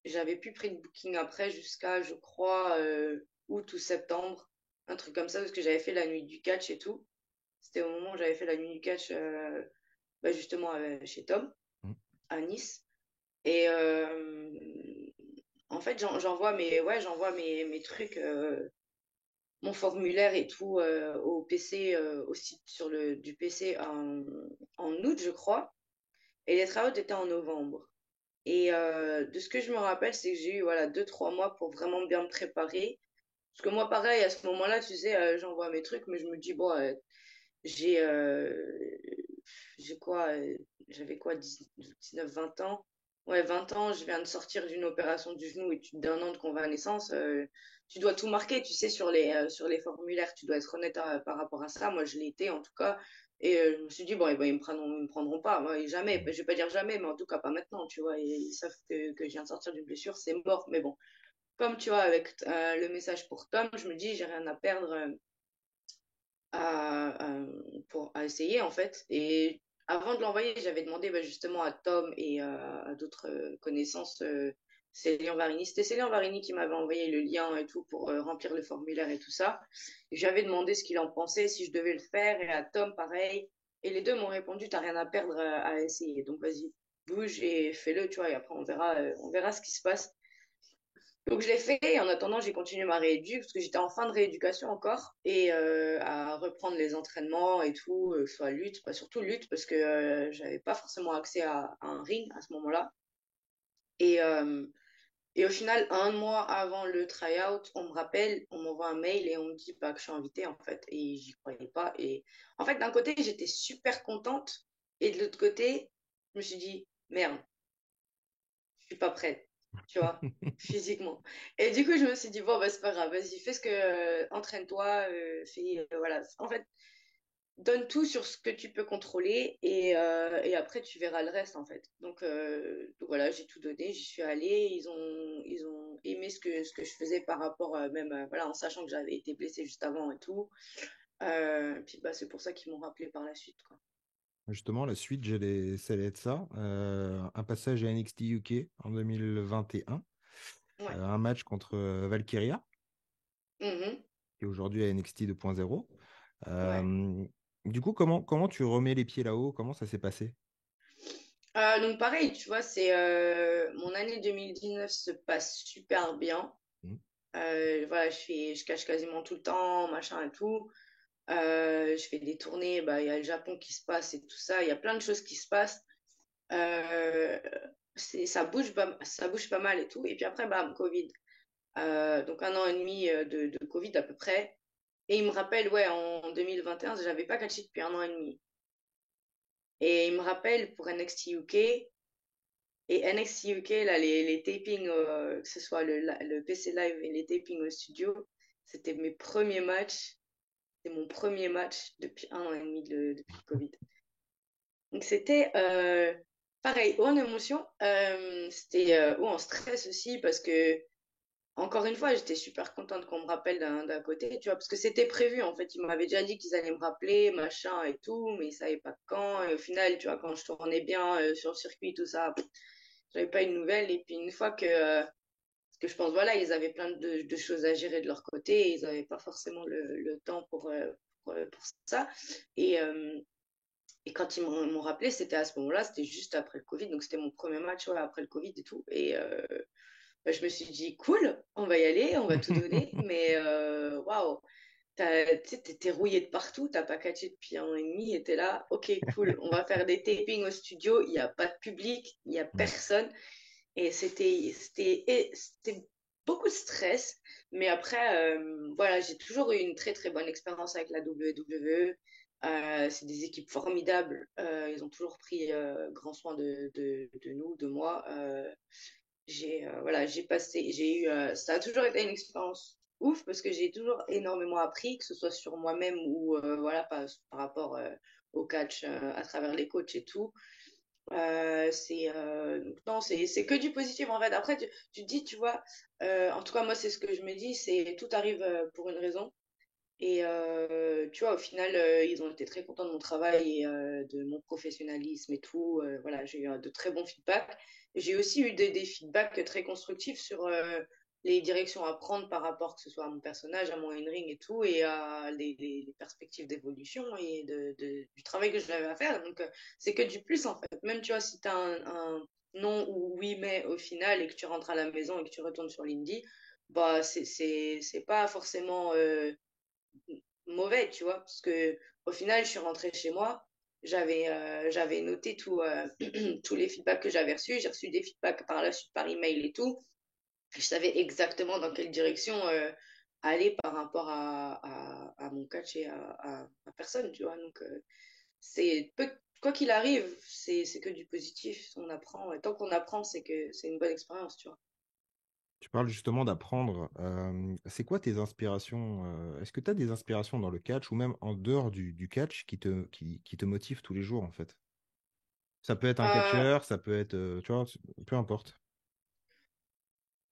j'avais plus pris de booking après jusqu'à, je crois, août ou septembre. Un truc comme ça, parce que j'avais fait la nuit du catch et tout. C'était au moment où j'avais fait la nuit du catch, bah, justement, chez Tom, Mm. à Nice. Et en fait, j'envoie mes trucs, mon formulaire et tout au PC, au site du PC en août, je crois. Et les travaux étaient en novembre. Et de ce que je me rappelle, c'est que j'ai eu voilà 2, 3 mois pour vraiment bien me préparer. Parce que moi, pareil, à ce moment-là, tu sais, j'envoie mes trucs, mais je me dis, bon, j'ai j'ai quoi j'avais quoi 19 20 ans. Ouais, 20 ans, je viens de sortir d'une opération du genou et d'un an de convalescence. Tu dois tout marquer, tu sais, sur les formulaires. Tu dois être honnête par rapport à ça. Moi, je l'ai été en tout cas. Et je me suis dit, bon, eh ben, ils me prendront pas. Moi, jamais, je vais pas dire jamais, mais en tout cas pas maintenant, tu vois. Et ils savent que je viens de sortir d'une blessure, c'est mort. Mais bon, comme tu vois, avec le message pour Tom, je me dis, j'ai rien à perdre à essayer, en fait. Et avant de l'envoyer, j'avais demandé bah, justement à Tom et à d'autres connaissances, Céline Varini. C'était Céline Varini qui m'avait envoyé le lien et tout pour remplir le formulaire et tout ça. Et j'avais demandé ce qu'il en pensait, si je devais le faire, et à Tom, pareil. Et les deux m'ont répondu, t'as rien à perdre à essayer. Donc vas-y, bouge et fais-le, tu vois, et après on verra ce qui se passe. Donc je l'ai fait et en attendant j'ai continué ma rééducation parce que j'étais en fin de rééducation encore et à reprendre les entraînements et tout, soit lutte, pas surtout lutte parce que j'avais pas forcément accès à un ring à ce moment-là. Et, euh, et au final, un mois avant le tryout, on me rappelle, on m'envoie un mail et on me dit bah, que je suis invitée en fait et j'y croyais pas. Et en fait d'un côté j'étais super contente et de l'autre côté je me suis dit merde, je suis pas prête, tu vois, physiquement. Et du coup, je me suis dit, bon, bah, c'est pas grave, vas-y, fais ce que, entraîne-toi, fais, voilà. En fait, donne tout sur ce que tu peux contrôler et après, tu verras le reste, en fait. Donc voilà, j'ai tout donné, j'y suis allée, ils ont aimé ce que je faisais par rapport, même, voilà, en sachant que j'avais été blessée juste avant et tout. Puis, bah, c'est pour ça qu'ils m'ont rappelé par la suite, quoi. Justement, la suite, ça allait être ça. Un passage à NXT UK en 2021. Ouais. Un match contre Valkyria, Mhm. qui est aujourd'hui à NXT 2.0. Ouais. Euh, du coup, comment tu remets les pieds là-haut? Comment ça s'est passé? Donc pareil, tu vois, c'est mon année 2019 se passe super bien. Mhm. Voilà, je cache quasiment tout le temps, machin et tout. Je fais des tournées, bah il y a le Japon qui se passe et tout ça. Il y a plein de choses qui se passent. Euh, ça bouge pas mal et tout. Et puis après, bam, Covid. Donc un an et demi de Covid à peu près. Et il me rappelle, ouais, en 2021, j'avais pas catché depuis un an et demi. Et il me rappelle pour NXT UK. Et NXT UK, là, les tapings, que ce soit le PC Live et les tapings au studio, c'était mes premiers matchs. C'était mon premier match depuis un an et demi depuis le Covid. Donc c'était pareil, haut en émotion, c'était haut en stress aussi parce que, encore une fois, j'étais super contente qu'on me rappelle d'un côté, tu vois, parce que c'était prévu en fait. Ils m'avaient déjà dit qu'ils allaient me rappeler, machin et tout, mais ils savaient pas quand. Et au final, tu vois, quand je tournais bien sur le circuit, tout ça, j'avais pas une nouvelle. Et puis une fois parce que je pense, voilà, ils avaient plein de choses à gérer de leur côté et ils n'avaient pas forcément le temps pour ça. Et, euh, et quand ils m'ont rappelé, c'était à ce moment-là, c'était juste après le Covid, donc c'était mon premier match ouais, après le Covid et tout. Et bah, je me suis dit, cool, on va y aller, on va tout donner, mais waouh, tu sais, t'es rouillé de partout, t'as pas catché depuis un an et demi, et t'es là, ok, cool, on va faire des tapings au studio, il n'y a pas de public, il n'y a Ouais. personne. Et c'était beaucoup de stress. Mais après, voilà, j'ai toujours eu une très, très bonne expérience avec la WWE. C'est des équipes formidables. Ils ont toujours pris grand soin de nous, de moi. Voilà, j'ai eu, ça a toujours été une expérience ouf parce que j'ai toujours énormément appris, que ce soit sur moi-même ou voilà, par rapport au catch à travers les coachs et tout. Non, c'est que du positif en fait. Après, tu te dis, tu vois, en tout cas, moi, c'est ce que je me dis, c'est tout arrive pour une raison. Et tu vois, au final, ils ont été très contents de mon travail et de mon professionnalisme et tout. Voilà, j'ai eu de très bons feedbacks. J'ai aussi eu des feedbacks très constructifs sur les directions à prendre par rapport, que ce soit à mon personnage, à mon in-ring et tout, et à les perspectives d'évolution et du travail que j'avais à faire. Donc, c'est que du plus en fait. Même, tu vois, si tu as un non ou oui, mais au final, et que tu rentres à la maison et que tu retournes sur l'indie, bah, c'est pas forcément. Mauvais, tu vois, parce que au final, je suis rentrée chez moi, j'avais noté tous les feedbacks que j'avais reçus, j'ai reçu des feedbacks par la suite par email et tout, je savais exactement dans quelle direction aller par rapport à mon catch et à personne, tu vois, donc quoi qu'il arrive, c'est que du positif, on apprend, et tant qu'on apprend, c'est que c'est une bonne expérience, tu vois. Tu parles justement d'apprendre. C'est quoi tes inspirations? Est-ce que tu as des inspirations dans le catch ou même en dehors du catch qui te motivent tous les jours en fait? Ça peut être un Euh, catcheur, ça peut être, tu vois, peu importe.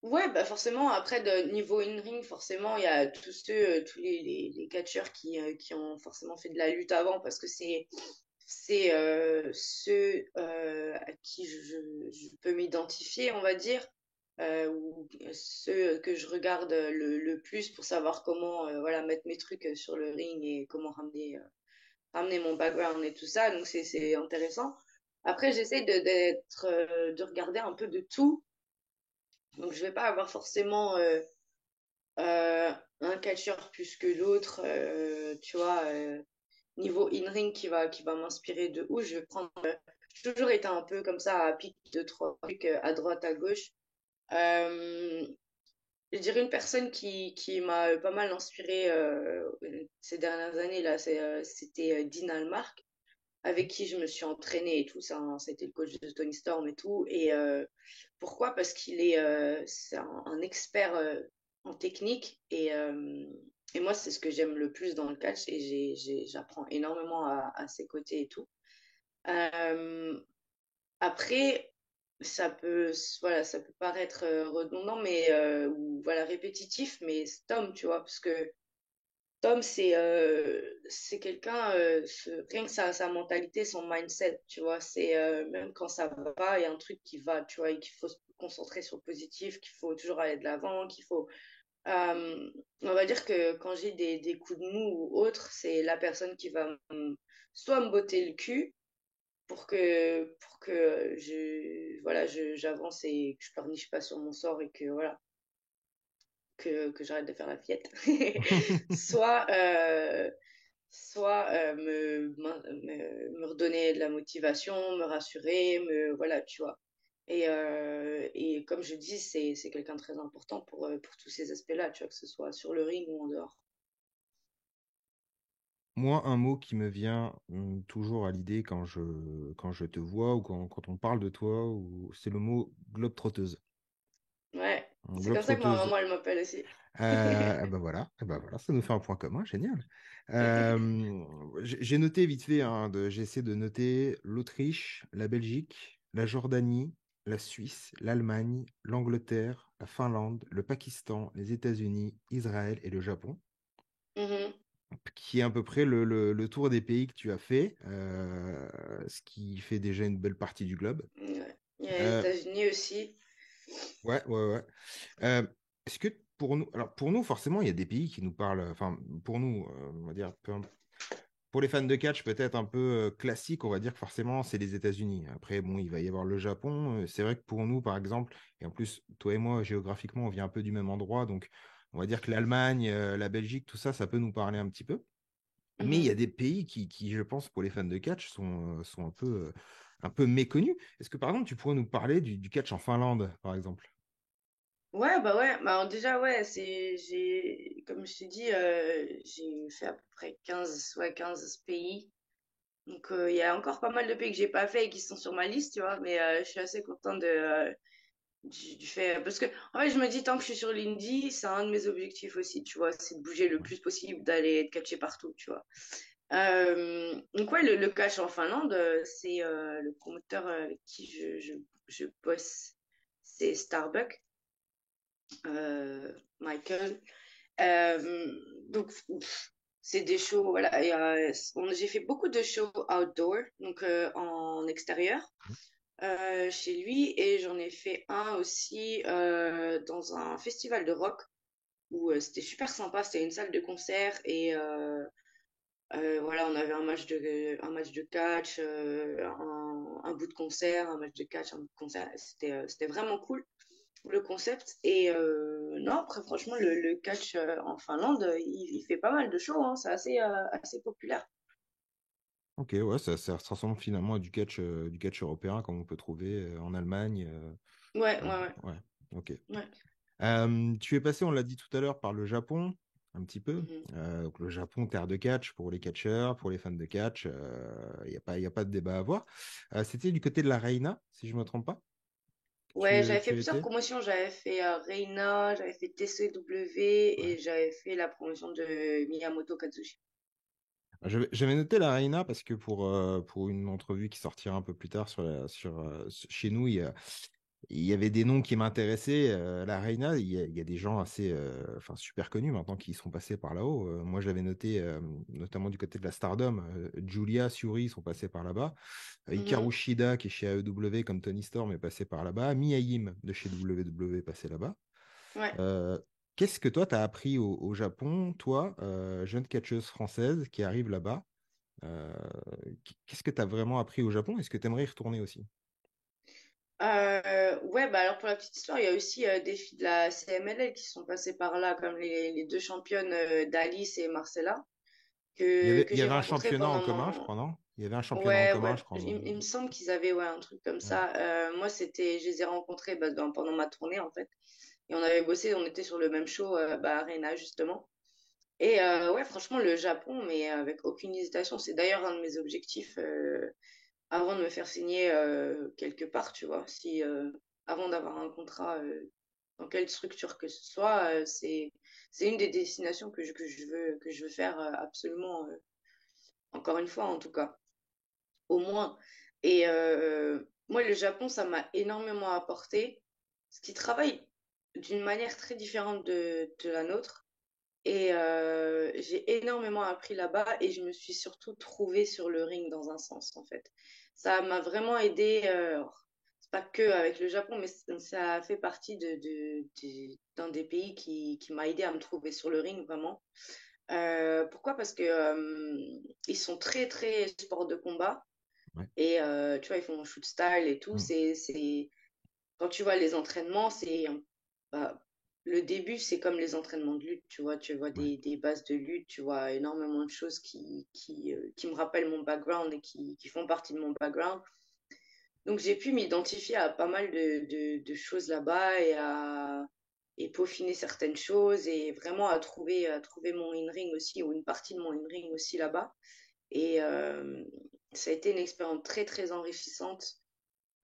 Ouais, bah forcément, après, de niveau in-ring, forcément, il y a tous tous les catcheurs qui ont forcément fait de la lutte avant, parce que c'est ceux à qui je peux m'identifier, on va dire, ou ceux que je regarde le plus pour savoir comment voilà, mettre mes trucs sur le ring et comment ramener mon background et tout ça. Donc c'est intéressant. Après, j'essaie de regarder un peu de tout. Donc je vais pas avoir forcément euh, un catcheur plus que l'autre, tu vois, niveau in-ring qui va m'inspirer de où je vais prendre. J'ai toujours été un peu comme ça, à pic de trois trucs à droite, à gauche. Euh, je dirais une personne qui m'a pas mal inspiré ces dernières années, là, c'était Dean Allmark, avec qui je me suis entraînée et tout. Ça, hein, c'était le coach de Tony Storm et tout. Et pourquoi? Parce c'est un expert en technique et moi, c'est ce que j'aime le plus dans le catch et j'apprends énormément à ses côtés et tout. Euh, après, voilà, ça peut paraître redondant, mais ou voilà répétitif, mais c'est Tom, tu vois, parce que Tom, c'est quelqu'un, rien que sa mentalité, son mindset, tu vois, c'est même quand ça va pas, il y a un truc qui va, tu vois, et qu'il faut se concentrer sur le positif, qu'il faut toujours aller de l'avant, qu'il faut. euh, on va dire que quand j'ai des coups de mou ou autre, c'est la personne qui va soit me botter le cul pour que voilà, j'avance et que je pleurniche pas sur mon sort et que voilà que j'arrête de faire la fillette. soit soit me redonner de la motivation, me rassurer, voilà, tu vois. Et comme je dis, c'est quelqu'un de très important pour tous ces aspects-là, tu vois, que ce soit sur le ring ou en dehors. Moi, un mot qui me vient toujours à l'idée quand je te vois ou quand on parle de toi, c'est le mot globe-trotteuse. Ouais, c'est comme ça que ma Globe-trotteuse. maman, elle m'appelle aussi. Eh ben voilà, ça nous fait un point commun, génial. J'ai noté vite fait, hein, j'essaie de noter l'Autriche, la Belgique, la Jordanie, la Suisse, l'Allemagne, l'Angleterre, la Finlande, le Pakistan, les États-Unis, Israël et le Japon, Mhm. qui est à peu près le tour des pays que tu as fait, ce qui fait déjà une belle partie du globe. Ouais. Il y a les Euh, États-Unis aussi. ouais. Euh, est-ce que pour nous, alors pour nous, forcément, il y a des pays qui nous parlent, enfin, pour nous, on va dire, pour les fans de catch, peut-être un peu classique, on va dire que forcément, c'est les États-Unis. Après, bon, il va y avoir le Japon. C'est vrai que pour nous, par exemple, et en plus, toi et moi, géographiquement, on vient un peu du même endroit, donc on va dire que l'Allemagne, la Belgique, tout ça, ça peut nous parler un petit peu. Mais il y a Mhm. des pays qui, je pense, pour les fans de catch, sont un peu méconnus. Est-ce que, par exemple, tu pourrais nous parler du catch en Finlande, par exemple? Ouais, bah ouais, bah déjà, ouais, comme je t'ai dit, j'ai fait à peu près 15 pays. Donc, il y a encore pas mal de pays que j'ai pas fait et qui sont sur ma liste, tu vois, mais je suis assez contente du fait, parce que, en fait, je me dis, tant que je suis sur l'Indie, c'est un de mes objectifs aussi, tu vois, c'est de bouger le plus possible, d'aller être catché partout, tu vois. Donc, ouais, le catch en Finlande, c'est le promoteur avec qui je bosse, c'est Starbucks, Michael. Euh, donc, c'est des shows, voilà. J'ai fait beaucoup de shows outdoor, donc en extérieur, chez lui, et j'en ai fait un aussi dans un festival de rock où c'était super sympa. C'était une salle de concert et voilà, on avait un match de catch, un bout de concert, un match de catch, un bout de concert. C'était vraiment cool le concept. Et non, après, franchement, le catch en Finlande, il fait pas mal de shows, hein, c'est assez populaire. Ok, ouais, ça ressemble finalement à du catch européen comme on peut trouver en Allemagne. Ouais, ouais, ouais. Ouais, ok. Ouais. Tu es passé, on l'a dit tout à l'heure, par le Japon, un petit peu. Mhm. Donc le Japon, terre de catch pour les catcheurs, pour les fans de catch, il y a pas de débat à avoir. C'était du côté de la Reina, si je ne me trompe pas. Ouais, j'avais fait Tu plusieurs étais? promotions. J'avais fait Reina, j'avais fait TCW Ouais. et j'avais fait la promotion de Miyamoto Kazushi. J'avais noté la Reina parce que pour une entrevue qui sortira un peu plus tard chez nous, il y avait des noms qui m'intéressaient. La Reina, il y a des gens assez, enfin, super connus maintenant qui sont passés par là-haut. Moi, j'avais noté, notamment du côté de la Stardom, Julia, Suri sont passés par là-bas. Hikaru Mhm. Shida, qui est chez AEW comme Tony Storm, est passé par là-bas. Mia Yim de chez WWE est passé là-bas. Ouais. Euh, Qu'est-ce que toi, tu as appris au Japon, toi, jeune catcheuse française qui arrive là-bas? Euh, Qu'est-ce que tu as vraiment appris au Japon? Est-ce que tu aimerais y retourner aussi? Ouais, bah alors pour la petite histoire, il y a aussi des filles de la CMLL qui sont passées par là, comme les deux championnes d'Alice et Marcella, que Il y j'ai avait un rencontrées championnat en pendant commun, je mon... crois, non? Il y avait un championnat en Ouais, commun, ouais, je crois. il me semble qu'ils avaient ouais, un truc comme Ouais, ça. Moi, je les ai rencontrées bah, pendant ma tournée, en fait. Et on avait bossé, on était sur le même show, bah, Arena, justement. Et ouais, franchement, le Japon, mais avec aucune hésitation. C'est d'ailleurs un de mes objectifs avant de me faire signer quelque part, tu vois. Si, avant d'avoir un contrat dans quelle structure que ce soit, c'est une des destinations que je veux faire absolument, encore une fois, en tout cas, au moins. Et moi, le Japon, ça m'a énormément apporté, ce qui travaille d'une manière très différente de la nôtre. Et j'ai énormément appris là-bas et je me suis surtout trouvée sur le ring dans un sens, en fait. Ça m'a vraiment aidé, c'est pas que avec le Japon, mais ça a fait partie d'un des pays qui m'a aidé à me trouver sur le ring, vraiment. Pourquoi? Parce que ils sont très, très sport de combat ouais. et tu vois, ils font shoot style et tout. Mm. Quand tu vois les entraînements, bah, le début, c'est comme les entraînements de lutte, tu vois Ouais. des bases de lutte, tu vois énormément de choses qui me rappellent mon background et qui font partie de mon background. Donc j'ai pu m'identifier à pas mal de choses là-bas et peaufiner certaines choses et vraiment à trouver mon in-ring aussi, ou une partie de mon in-ring aussi là-bas. Et ça a été une expérience très, très enrichissante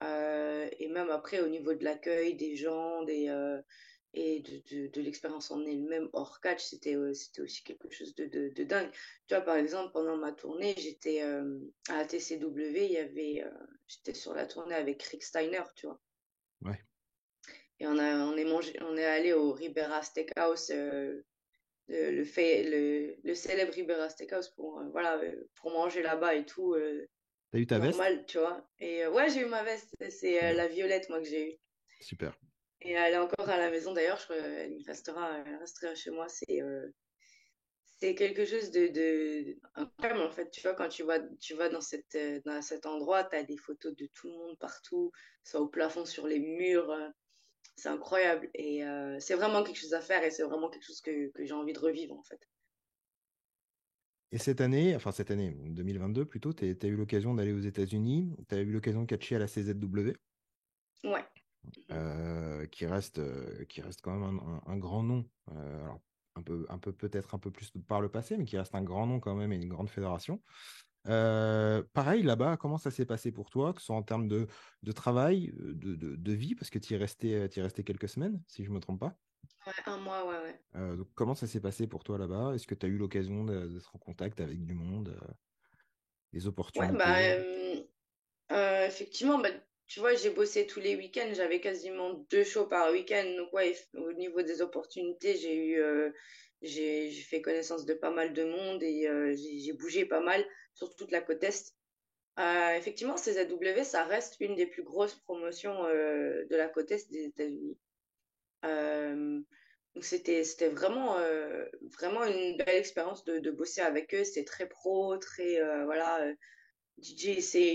et même après, au niveau de l'accueil des gens, et de l'expérience en elle-même hors catch, c'était aussi quelque chose de dingue. Tu vois, par exemple, pendant ma tournée, j'étais à la TCW, j'étais sur la tournée avec Rick Steiner, tu vois. Ouais. Et on est allé au Ribera Steakhouse, le célèbre Ribera Steakhouse voilà, pour manger là-bas et tout, T'as eu ta veste? normal, tu vois. Et ouais, j'ai eu ma veste, c'est Trop bien. la violette, moi, que j'ai eue. Super. Et elle est encore à la maison d'ailleurs, elle restera chez moi. C'est quelque chose de incroyable en fait. Tu vois, quand tu vas dans cet endroit, tu as des photos de tout le monde partout, soit au plafond, sur les murs. C'est incroyable. Et c'est vraiment quelque chose à faire et c'est vraiment quelque chose que j'ai envie de revivre en fait. Et cette année, enfin cette année, 2022 plutôt, tu as eu l'occasion d'aller aux États-Unis, tu as eu l'occasion de catcher à la CZW, Ouais. Mhm. qui reste quand même un grand nom. Alors, un peu peut-être un peu plus par le passé, mais qui reste un grand nom quand même et une grande fédération. Pareil, là-bas, comment ça s'est passé pour toi, que ce soit en termes de travail, de vie, parce que tu y es resté quelques semaines, si je ne me trompe pas. Ouais, un mois, ouais, ouais. Donc, comment ça s'est passé pour toi là-bas? Est-ce que tu as eu l'occasion d'être en contact avec du monde, des Ouais, bah, opportunités? effectivement, bah, tu vois, j'ai bossé tous les week-ends, j'avais quasiment deux shows par week-end. Donc, ouais, au niveau des opportunités, j'ai fait connaissance de pas mal de monde et j'ai bougé pas mal sur toute la côte Est. Effectivement, CZW, ça reste une des plus grosses promotions de la côte Est des États-Unis. Euh, donc, c'était vraiment, vraiment une belle expérience de bosser avec eux. C'est très pro, très, voilà. DJ,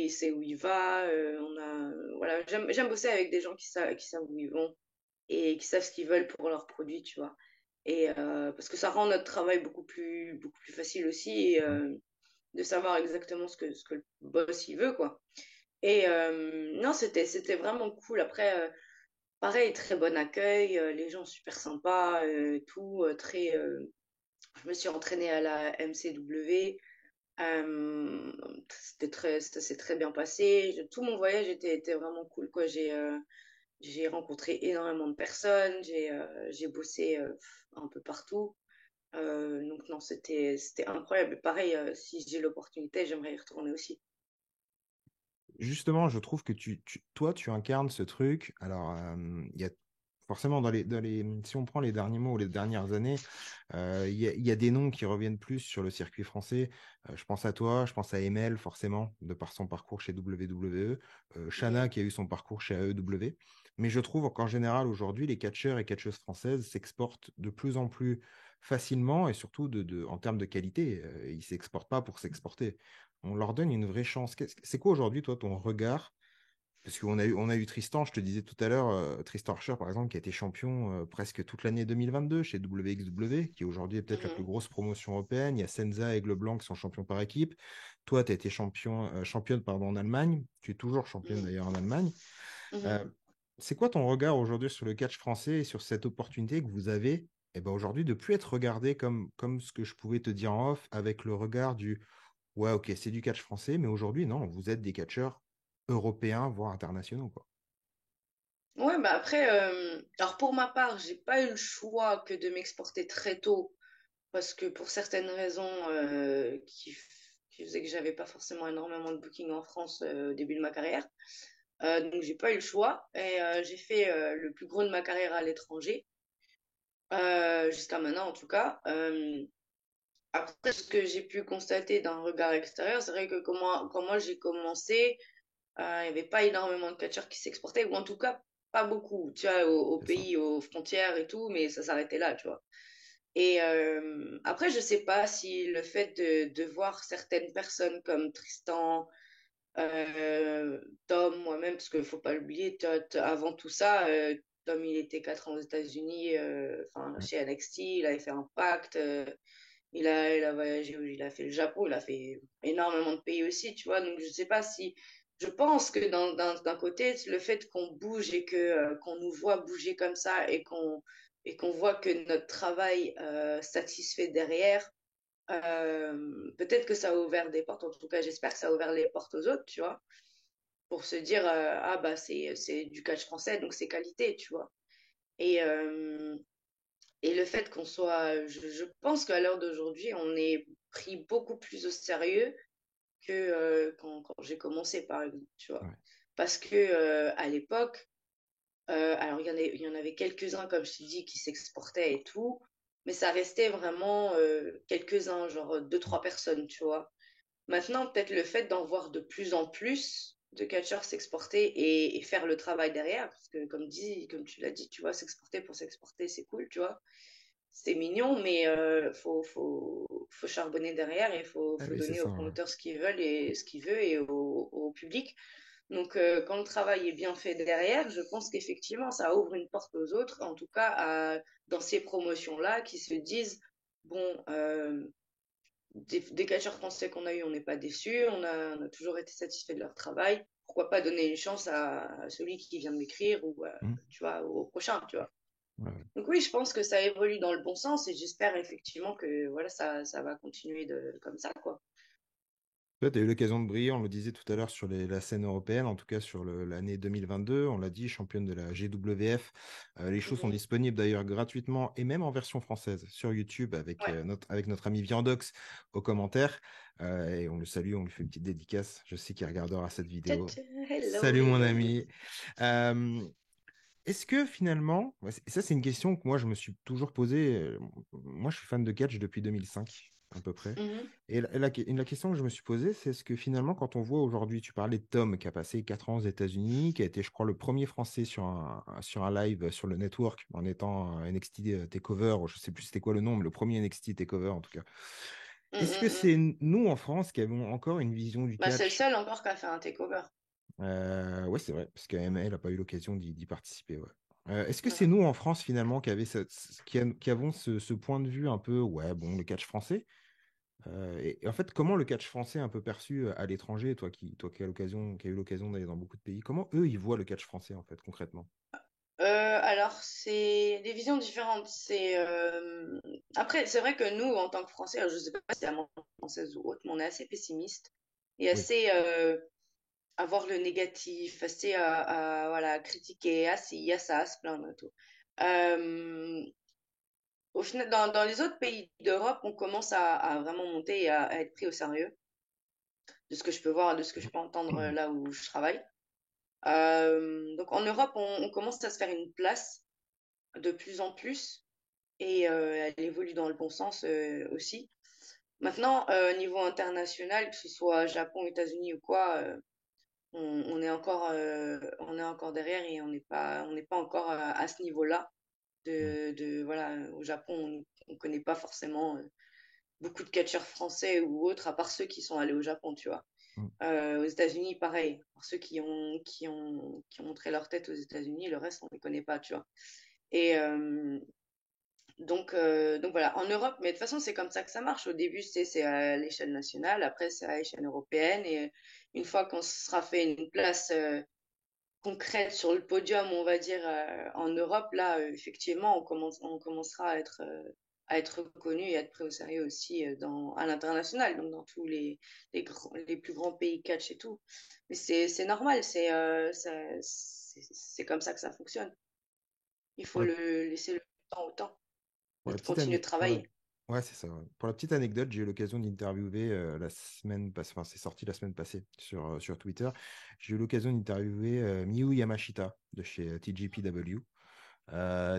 il sait où il va. Voilà, j'aime bosser avec des gens qui savent où ils vont et qui savent ce qu'ils veulent pour leurs produits, tu vois. Et parce que ça rend notre travail beaucoup plus facile aussi Ouais. de savoir exactement ce que le boss il veut, quoi. Et non, c'était vraiment cool. Après, pareil, très bon accueil, les gens super sympas, tout, je me suis entraînée à la MCW. Euh, ça s'est très bien passé. Tout mon voyage était vraiment cool, quoi. J'ai rencontré énormément de personnes. J'ai bossé un peu partout. Donc non, c'était incroyable. Pareil, si j'ai l'opportunité, j'aimerais y retourner aussi. justement, je trouve que toi, tu incarnes ce truc. Alors, il y a forcément si on prend les derniers mois ou les dernières années, il y a des noms qui reviennent plus sur le circuit français. Je pense à toi, je pense à Emel, forcément, de par son parcours chez WWE, Shana Mhm. qui a eu son parcours chez AEW. Mais je trouve qu'en général, aujourd'hui, les catcheurs et catcheuses françaises s'exportent de plus en plus facilement et surtout en termes de qualité. Ils ne s'exportent pas pour s'exporter. On leur donne une vraie chance. C'est quoi aujourd'hui, toi, ton regard? Parce on a eu Tristan, je te disais tout à l'heure, Tristan Archer, par exemple, qui a été champion presque toute l'année 2022 chez WXW, qui aujourd'hui est peut-être la plus Mhm. grosse promotion européenne. Il y a Senza et Leblanc qui sont champions par équipe. Toi, tu as été championne pardon, en Allemagne. Tu es toujours championne Mhm. d'ailleurs en Allemagne. Euh, Mhm. c'est quoi ton regard aujourd'hui sur le catch français et sur cette opportunité que vous avez aujourd'hui de plus être regardé comme ce que je pouvais te dire en off avec le regard du ouais, ok, c'est du catch français, mais aujourd'hui, non, vous êtes des catcheurs européens, voire internationaux, quoi. Ouais, bah après, alors pour ma part, j'ai pas eu le choix que de m'exporter très tôt parce que pour certaines raisons qui faisaient que j'avais pas forcément énormément de booking en France au début de ma carrière. Donc j'ai pas eu le choix et j'ai fait le plus gros de ma carrière à l'étranger, jusqu'à maintenant en tout cas. Après, ce que j'ai pu constater d'un regard extérieur, c'est vrai que quand moi j'ai commencé, il n'y avait pas énormément de catcheurs qui s'exportaient, ou en tout cas pas beaucoup, tu vois, au C'est ça. pays, aux frontières et tout, mais ça s'arrêtait là, tu vois. Et après, je sais pas si le fait de voir certaines personnes comme Tristan, Tom, moi-même, parce qu'il faut pas l'oublier, avant tout ça, Tom, il était 4 ans aux États-Unis, enfin, Ouais. chez NXT, il avait fait Impact, il a voyagé, il a fait le Japon, il a fait énormément de pays aussi, tu vois. Donc, je sais pas si. Je pense que d'un côté, le fait qu'on bouge et qu'on nous voit bouger comme ça et qu'on voit que notre travail satisfait derrière, peut-être que ça a ouvert des portes. En tout cas, j'espère que ça a ouvert les portes aux autres, tu vois, pour se dire ah bah c'est du catch français, donc c'est qualité, tu vois. Et et le fait qu'on soit, je pense qu'à l'heure d'aujourd'hui, on est pris beaucoup plus au sérieux que quand j'ai commencé, par exemple, tu vois. Ouais. Parce que à l'époque, alors il y en avait quelques-uns, comme je t'ai dit, qui s'exportaient et tout, mais ça restait vraiment quelques-uns, genre deux, Mm. trois personnes, tu vois. Maintenant, peut-être le fait d'en voir de plus en plus de catcheurs s'exporter et faire le travail derrière, parce que comme tu l'as dit, tu vois, s'exporter pour s'exporter, c'est cool, tu vois, c'est mignon, mais faut charbonner derrière et Ah faut oui, c'est donner ça, aux hein. promoteurs ce qu'ils veulent et ce qu'il veut et au public. Donc, quand le travail est bien fait derrière, je pense qu'effectivement, ça ouvre une porte aux autres, en tout cas dans ces promotions-là, qui se disent, bon, des catcheurs français qu'on a eu, on n'est pas déçus, on a toujours été satisfait de leur travail. Pourquoi pas donner une chance à celui qui vient de m'écrire ou, Mm. tu vois, au prochain, tu vois. Ouais, ouais. Donc oui, je pense que ça évolue dans le bon sens et j'espère effectivement que voilà, ça va continuer comme ça, quoi. Toi, tu as eu l'occasion de briller, on le disait tout à l'heure, sur la scène européenne, en tout cas sur l'année 2022. On l'a dit, championne de la GWF. Les shows sont Mhm. disponibles d'ailleurs gratuitement et même en version française sur YouTube Ouais. avec notre ami Viandox aux commentaires. Et on le salue, on lui fait une petite dédicace. Je sais qu'il regardera cette vidéo. Hello, Salut mon hello. ami. Euh, Est-ce que finalement, ouais, ça c'est une question que moi je me suis toujours posée. Moi je suis fan de catch depuis 2005 à peu près. Mhm. Et la question que je me suis posée, c'est est-ce que finalement quand on voit aujourd'hui, tu parlais de Tom qui a passé 4 ans aux États-Unis, qui a été je crois le premier Français sur un live sur le network en étant un NXT Takeover, ou je sais plus c'était quoi le nom, mais le premier NXT Takeover en tout cas. Mm, Est-ce que mm, mm. c'est nous en France qui avons encore une vision du Bah, c'est le catch? seul encore qui a fait un takeover. Ouais, c'est vrai, parce qu'AML n'a pas eu l'occasion d'y participer. Ouais. Est-ce que c'est Mhm. nous en France finalement qui avons ce point de vue un peu, ouais, bon, le catch français? Et en fait, comment le catch français est un peu perçu à l'étranger, toi qui as eu l'occasion d'aller dans beaucoup de pays, comment eux ils voient le catch français en fait concrètement? Alors, c'est des visions différentes. Après, c'est vrai que nous, en tant que Français, alors, je sais pas si c'est la mentalité française ou autre, mais on est assez pessimiste et Oui, assez à voir le négatif, assez voilà, critiquer, ah si, il y a ça, à se plaindre et tout. Euh, Au final, dans les autres pays d'Europe, on commence à vraiment monter et à être pris au sérieux. de ce que je peux voir, de ce que je peux entendre là où je travaille. Donc en Europe, on commence à se faire une place de plus en plus et elle évolue dans le bon sens aussi. Maintenant, niveau international, que ce soit Japon, États-Unis ou quoi, on est encore derrière et on n'est pas encore à ce niveau-là. Voilà, au Japon, on connaît pas forcément beaucoup de catcheurs français ou autres, à part ceux qui sont allés au Japon, tu vois. Aux États-Unis, pareil. Pour ceux qui ont montré leur tête aux États-Unis, le reste, on ne les connaît pas, tu vois. Et donc voilà, en Europe, mais de toute façon, c'est comme ça que ça marche. Au début, c'est à l'échelle nationale, après, c'est à l'échelle européenne. Et une fois qu'on se sera fait une place concrète sur le podium, on va dire, en Europe, là, effectivement, on commencera à être reconnu et à être pris au sérieux aussi à l'international, donc dans tous les plus grands pays catch et tout. Mais c'est normal, c'est comme ça que ça fonctionne. Il faut Pour la, laisser le temps au temps pour et la de petite continuer de année, pour la- travailler. Ouais, c'est ça. Ouais. Pour la petite anecdote, j'ai eu l'occasion d'interviewer la semaine passée, enfin, c'est sorti la semaine passée sur Twitter. J'ai eu l'occasion d'interviewer Miyu Yamashita de chez TGPW,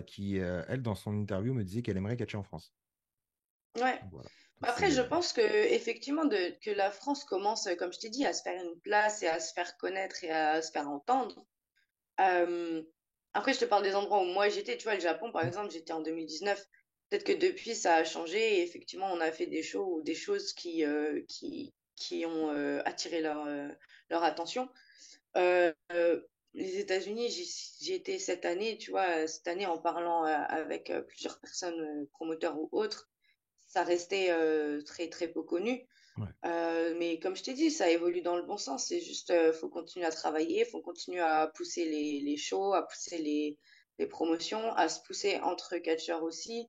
qui, elle, dans son interview, me disait qu'elle aimerait catcher en France. Ouais. Voilà. Donc, Après, c'est je pense que effectivement que la France commence, comme je t'ai dit, à se faire une place et à se faire connaître et à se faire entendre. Euh, Après, je te parle des endroits où moi j'étais. Tu vois, le Japon, par exemple, j'étais en 2019. Peut-être que depuis, ça a changé et effectivement, on a fait des shows ou des choses qui ont attiré leur attention. Les États-Unis, j'y étais cette année, tu vois, cette année en parlant avec plusieurs personnes, promoteurs ou autres, ça restait très, très peu connu. ouais. Mais comme je t'ai dit, ça évolue dans le bon sens. C'est juste, faut continuer à travailler, faut continuer à pousser les shows, à pousser les promotions, à se pousser entre catcheurs aussi,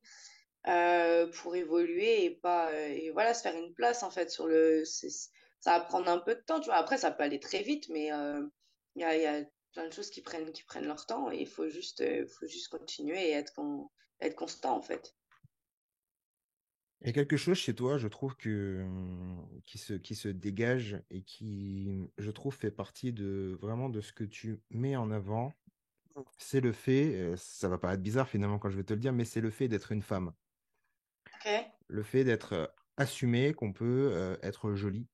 pour évoluer et pas, et voilà, se faire une place en fait ça va prendre un peu de temps, tu vois. Après, ça peut aller très vite, mais il y a plein de choses qui prennent leur temps et il faut juste continuer et être constant en fait. Il y a quelque chose chez toi, je trouve, qui se dégage et qui, je trouve, fait partie de vraiment de ce que tu mets en avant. C'est le fait, ça va paraître bizarre finalement quand je vais te le dire, mais c'est le fait d'être une femme. Ok? Le fait d'être assumé, qu'on peut être jolie.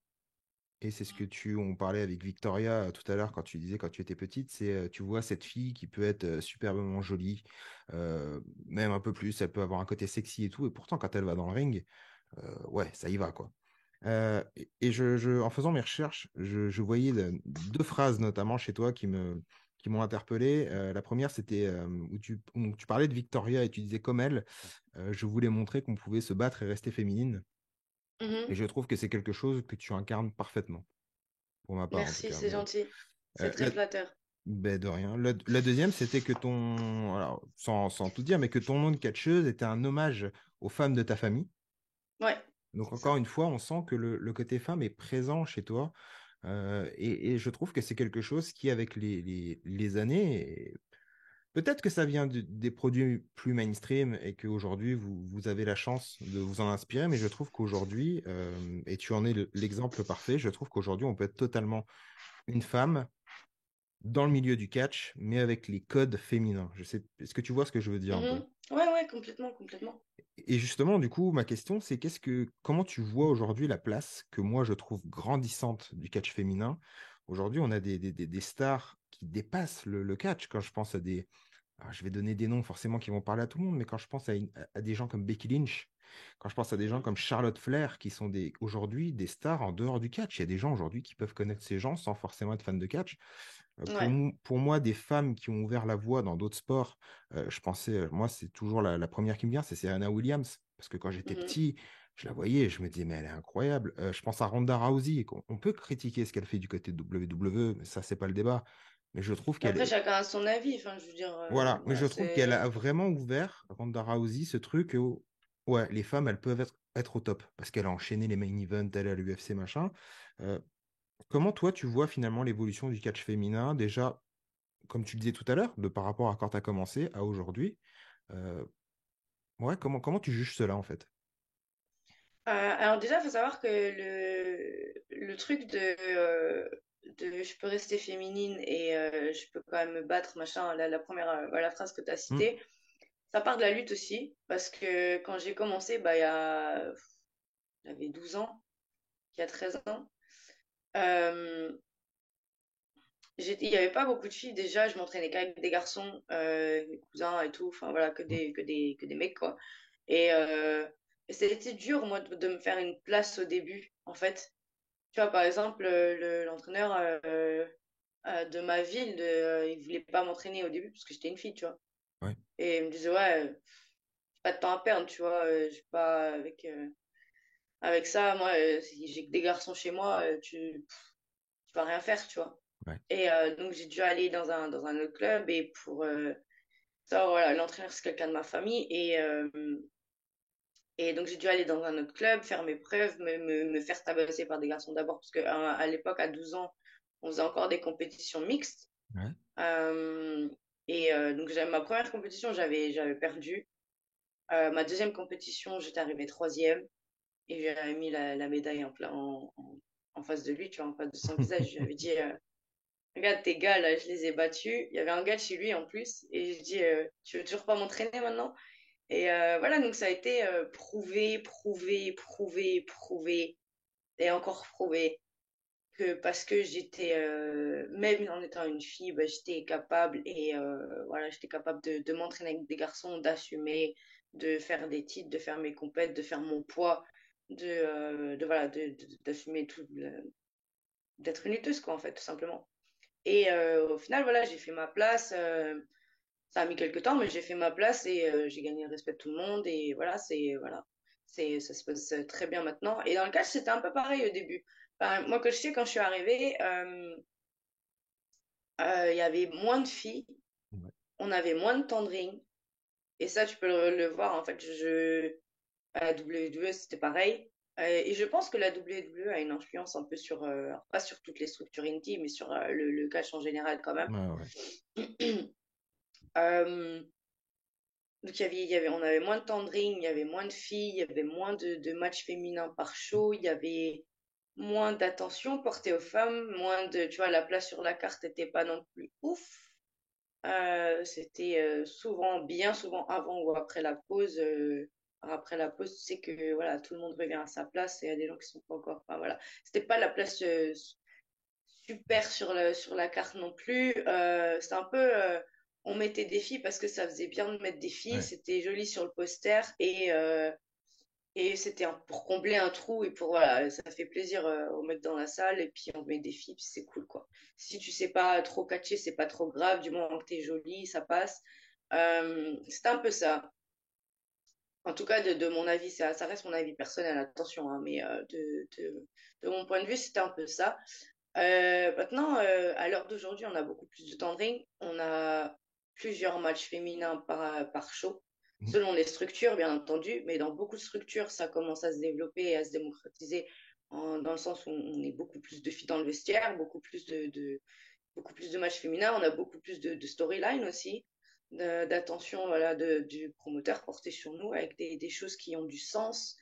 Et c'est ce que on parlait avec Victoria tout à l'heure quand tu disais quand tu étais petite, c'est tu vois cette fille qui peut être superbement jolie, même un peu plus, elle peut avoir un côté sexy et tout, et pourtant quand elle va dans le ring, ouais, ça y va quoi. Et en faisant mes recherches, je voyais deux phrases notamment chez toi qui m'ont interpellé. La première, c'était où tu parlais de Victoria et tu disais comme elle, je voulais montrer qu'on pouvait se battre et rester féminine. Et Mhm. je trouve que c'est quelque chose que tu incarnes parfaitement, pour ma part en tout Merci, cas. c'est Mais gentil. C'est euh, très la, flatteur. ben, de rien. La deuxième, c'était que alors, sans tout dire, mais que ton nom de catcheuse était un hommage aux femmes de ta famille. Ouais, Donc c'est encore ça. une fois, on sent que le côté femme est présent chez toi. Et je trouve que c'est quelque chose qui, avec les années, peut-être que ça vient des produits plus mainstream et qu'aujourd'hui, vous avez la chance de vous en inspirer, mais je trouve qu'aujourd'hui, et tu en es l'exemple parfait, je trouve qu'aujourd'hui, on peut être totalement une femme dans le milieu du catch, mais avec les codes féminins. Je sais, est-ce que tu vois ce que je veux dire un peu? Mhm. Ouais, ouais, complètement, complètement. Et justement, du coup, ma question, c'est comment tu vois aujourd'hui la place que moi je trouve grandissante du catch féminin? Aujourd'hui, on a des stars qui dépassent le catch. Quand je pense à alors, je vais donner des noms forcément qui vont parler à tout le monde, mais quand je pense à des gens comme Becky Lynch, quand je pense à des gens Mhm. comme Charlotte Flair, qui sont aujourd'hui des stars en dehors du catch, il y a des gens aujourd'hui qui peuvent connaître ces gens sans forcément être fans de catch. Ouais. Pour moi, des femmes qui ont ouvert la voie dans d'autres sports, je pensais, moi, c'est toujours la première qui me vient, c'est Serena Williams. Parce que quand j'étais Mhm. petit, je la voyais et je me disais, mais elle est incroyable. Je pense à Ronda Rousey. On peut critiquer ce qu'elle fait du côté de WWE, mais ça, c'est pas le débat. Mais je trouve Mais qu'elle après, est. chacun a son avis. Enfin, je veux dire, Voilà, mais voilà, je trouve qu'elle c'est. a vraiment ouvert, Ronda Rousey, ce truc où, ouais, les femmes, elles peuvent être au top. Parce qu'elle a enchaîné les main events, elle est à l'UFC, machin. Euh, Comment toi, tu vois finalement l'évolution du catch féminin, déjà comme tu le disais tout à l'heure, de par rapport à quand tu as commencé à aujourd'hui, euh, ouais, comment tu juges cela en fait? Alors déjà, il faut savoir que le truc de je peux rester féminine et je peux quand même me battre, machin, la première voilà, phrase que tu as Mm. citée, ça part de la lutte aussi, parce que quand j'ai commencé, bah, j'avais 12 ans, il y a 13 ans, euh, il n'y avait pas beaucoup de filles déjà, je m'entraînais qu'avec des garçons, mes cousins et tout, enfin voilà, que des mecs, quoi. Et, et c'était dur, moi, de me faire une place au début, en fait. Tu vois, par exemple, l'entraîneur de ma ville, il voulait pas m'entraîner au début parce que j'étais une fille, tu vois. Ouais, Et il me disait, ouais, j'ai pas de temps à perdre, tu vois, j'ai pas avec ça, moi, si j'ai que des garçons chez moi, tu vas rien faire, tu vois. ouais, Et donc, j'ai dû aller dans un autre club et pour ça, voilà, l'entraîneur, c'est quelqu'un de ma famille et donc, j'ai dû aller dans un autre club, faire mes preuves, me faire tabasser par des garçons d'abord parce que à l'époque, à 12 ans, on faisait encore des compétitions mixtes. ouais. Euh, donc, ma première compétition, j'avais perdu. Ma deuxième compétition, j'étais arrivée troisième et j'avais mis la médaille en face de lui, tu vois, en face de son visage. Je lui avais dit, regarde tes gars, là, je les ai battus. Il y avait un gars chez lui en plus et je dis, tu veux toujours pas m'entraîner maintenant? Et voilà, donc ça a été prouvé et encore prouvé que parce que j'étais, même en étant une fille, bah, j'étais capable et voilà, j'étais capable de m'entraîner avec des garçons, d'assumer, de faire des titres, de faire mes compètes, de faire mon poids, voilà, d'assumer tout, d'être une lutteuse, quoi, en fait, tout simplement. Et au final, voilà, j'ai fait ma place. Ça a mis quelques temps, mais j'ai fait ma place et j'ai gagné le respect de tout le monde. Et voilà, ça se passe très bien maintenant. Et dans le catch, c'était un peu pareil au début. Enfin, moi, que je sais, quand je suis arrivée, il y avait moins de filles, Ouais. on avait moins de temps de ring. Et ça, tu peux le voir. En fait, à la WWE, c'était pareil. Et je pense que la WWE a une influence un peu sur, alors pas sur toutes les structures indie, mais sur le catch en général quand même. Ouais, ouais. Euh, Donc on avait moins de temps de ring, il y avait moins de filles, il y avait moins de matchs féminins par show, il y avait moins d'attention portée aux femmes, moins de, tu vois, la place sur la carte n'était pas non plus ouf. C'était bien souvent avant ou après la pause. Après la pause, tu sais que voilà, tout le monde revient à sa place et il y a des gens qui sont pas encore. Enfin, voilà, c'était pas la place super sur la carte non plus. C'est un peu, on mettait des filles parce que ça faisait bien de mettre des filles, Ouais. c'était joli sur le poster et c'était pour combler un trou et pour, voilà, ça fait plaisir aux mecs dans la salle et puis on met des filles, puis c'est cool quoi. Si tu sais pas trop catcher, c'est pas trop grave, du moment que t'es jolie, ça passe. C'était un peu ça. En tout cas, de mon avis, ça reste mon avis personnel, attention, hein, mais de mon point de vue, c'était un peu ça. Maintenant, à l'heure d'aujourd'hui, on a beaucoup plus de temps de ring. On a plusieurs matchs féminins par show, Mm. selon les structures, bien entendu. Mais dans beaucoup de structures, ça commence à se développer et à se démocratiser dans le sens où on est beaucoup plus de filles dans le vestiaire, beaucoup plus de matchs féminins. On a beaucoup plus de storyline aussi, d'attention voilà, du promoteur porté sur nous avec des choses qui ont du sens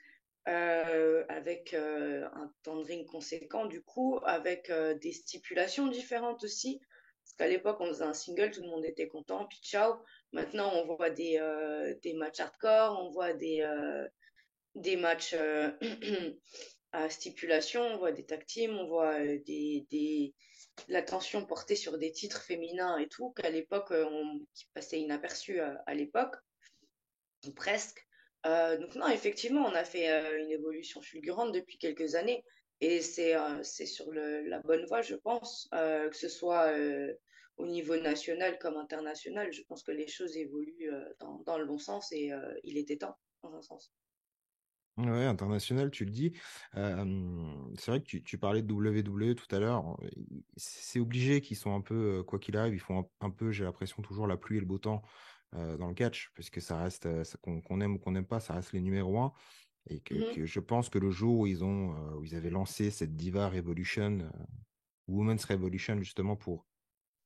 avec un temps de ring conséquent du coup, avec des stipulations différentes aussi. Parce qu'à l'époque, on faisait un single, tout le monde était content, puis ciao. Maintenant, on voit des matchs hardcore, on voit des matchs à stipulation, on voit des tag teams, on voit l'attention portée sur des titres féminins et tout, qu'à l'époque, qui passaient inaperçus à l'époque ou presque. Donc non, effectivement, on a fait une évolution fulgurante depuis quelques années et c'est sur la bonne voie, je pense, que ce soit au niveau national comme international. Je pense que les choses évoluent dans le bon sens et il était temps, dans un sens. Ouais, international, tu le dis. C'est vrai que tu parlais de WWE tout à l'heure. C'est obligé qu'ils sont un peu, quoi qu'il arrive, ils font un peu, j'ai l'impression, toujours la pluie et le beau temps dans le catch, parce que ça reste, qu'on aime ou qu'on n'aime pas, ça reste les numéros un. Et Mhm. que je pense que le jour où ils avaient lancé cette Diva Revolution, Women's Revolution, justement,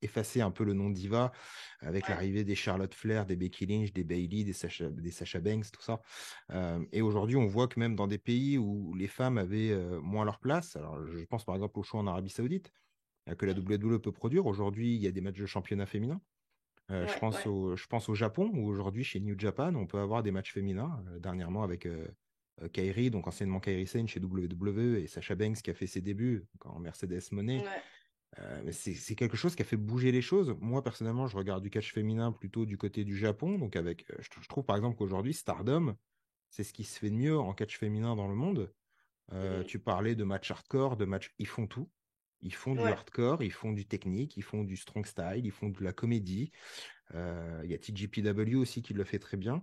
effacé un peu le nom diva avec Ouais, l'arrivée des Charlotte Flair, des Becky Lynch, des Bayley, des Sasha Banks, tout ça. Et aujourd'hui, on voit que même dans des pays où les femmes avaient moins leur place, alors je pense par exemple au show en Arabie Saoudite, que la WWE peut produire. Aujourd'hui, il y a des matchs de championnat féminin. ouais, ouais, Je pense au Japon, où aujourd'hui, chez New Japan, on peut avoir des matchs féminins, dernièrement avec Kairi, donc anciennement Kairi Sane chez WWE, et Sasha Banks qui a fait ses débuts en Mercedes Moné. ouais. Mais c'est quelque chose qui a fait bouger les choses. Moi, personnellement, je regarde du catch féminin plutôt du côté du Japon. Donc, je trouve par exemple qu'aujourd'hui, Stardom, c'est ce qui se fait de mieux en catch féminin dans le monde. Mhm. Tu parlais de matchs hardcore, de matchs, ils font tout. Ils font du Ouais. hardcore, ils font du technique, ils font du strong style, ils font de la comédie. Il y a TGPW aussi qui le fait très bien.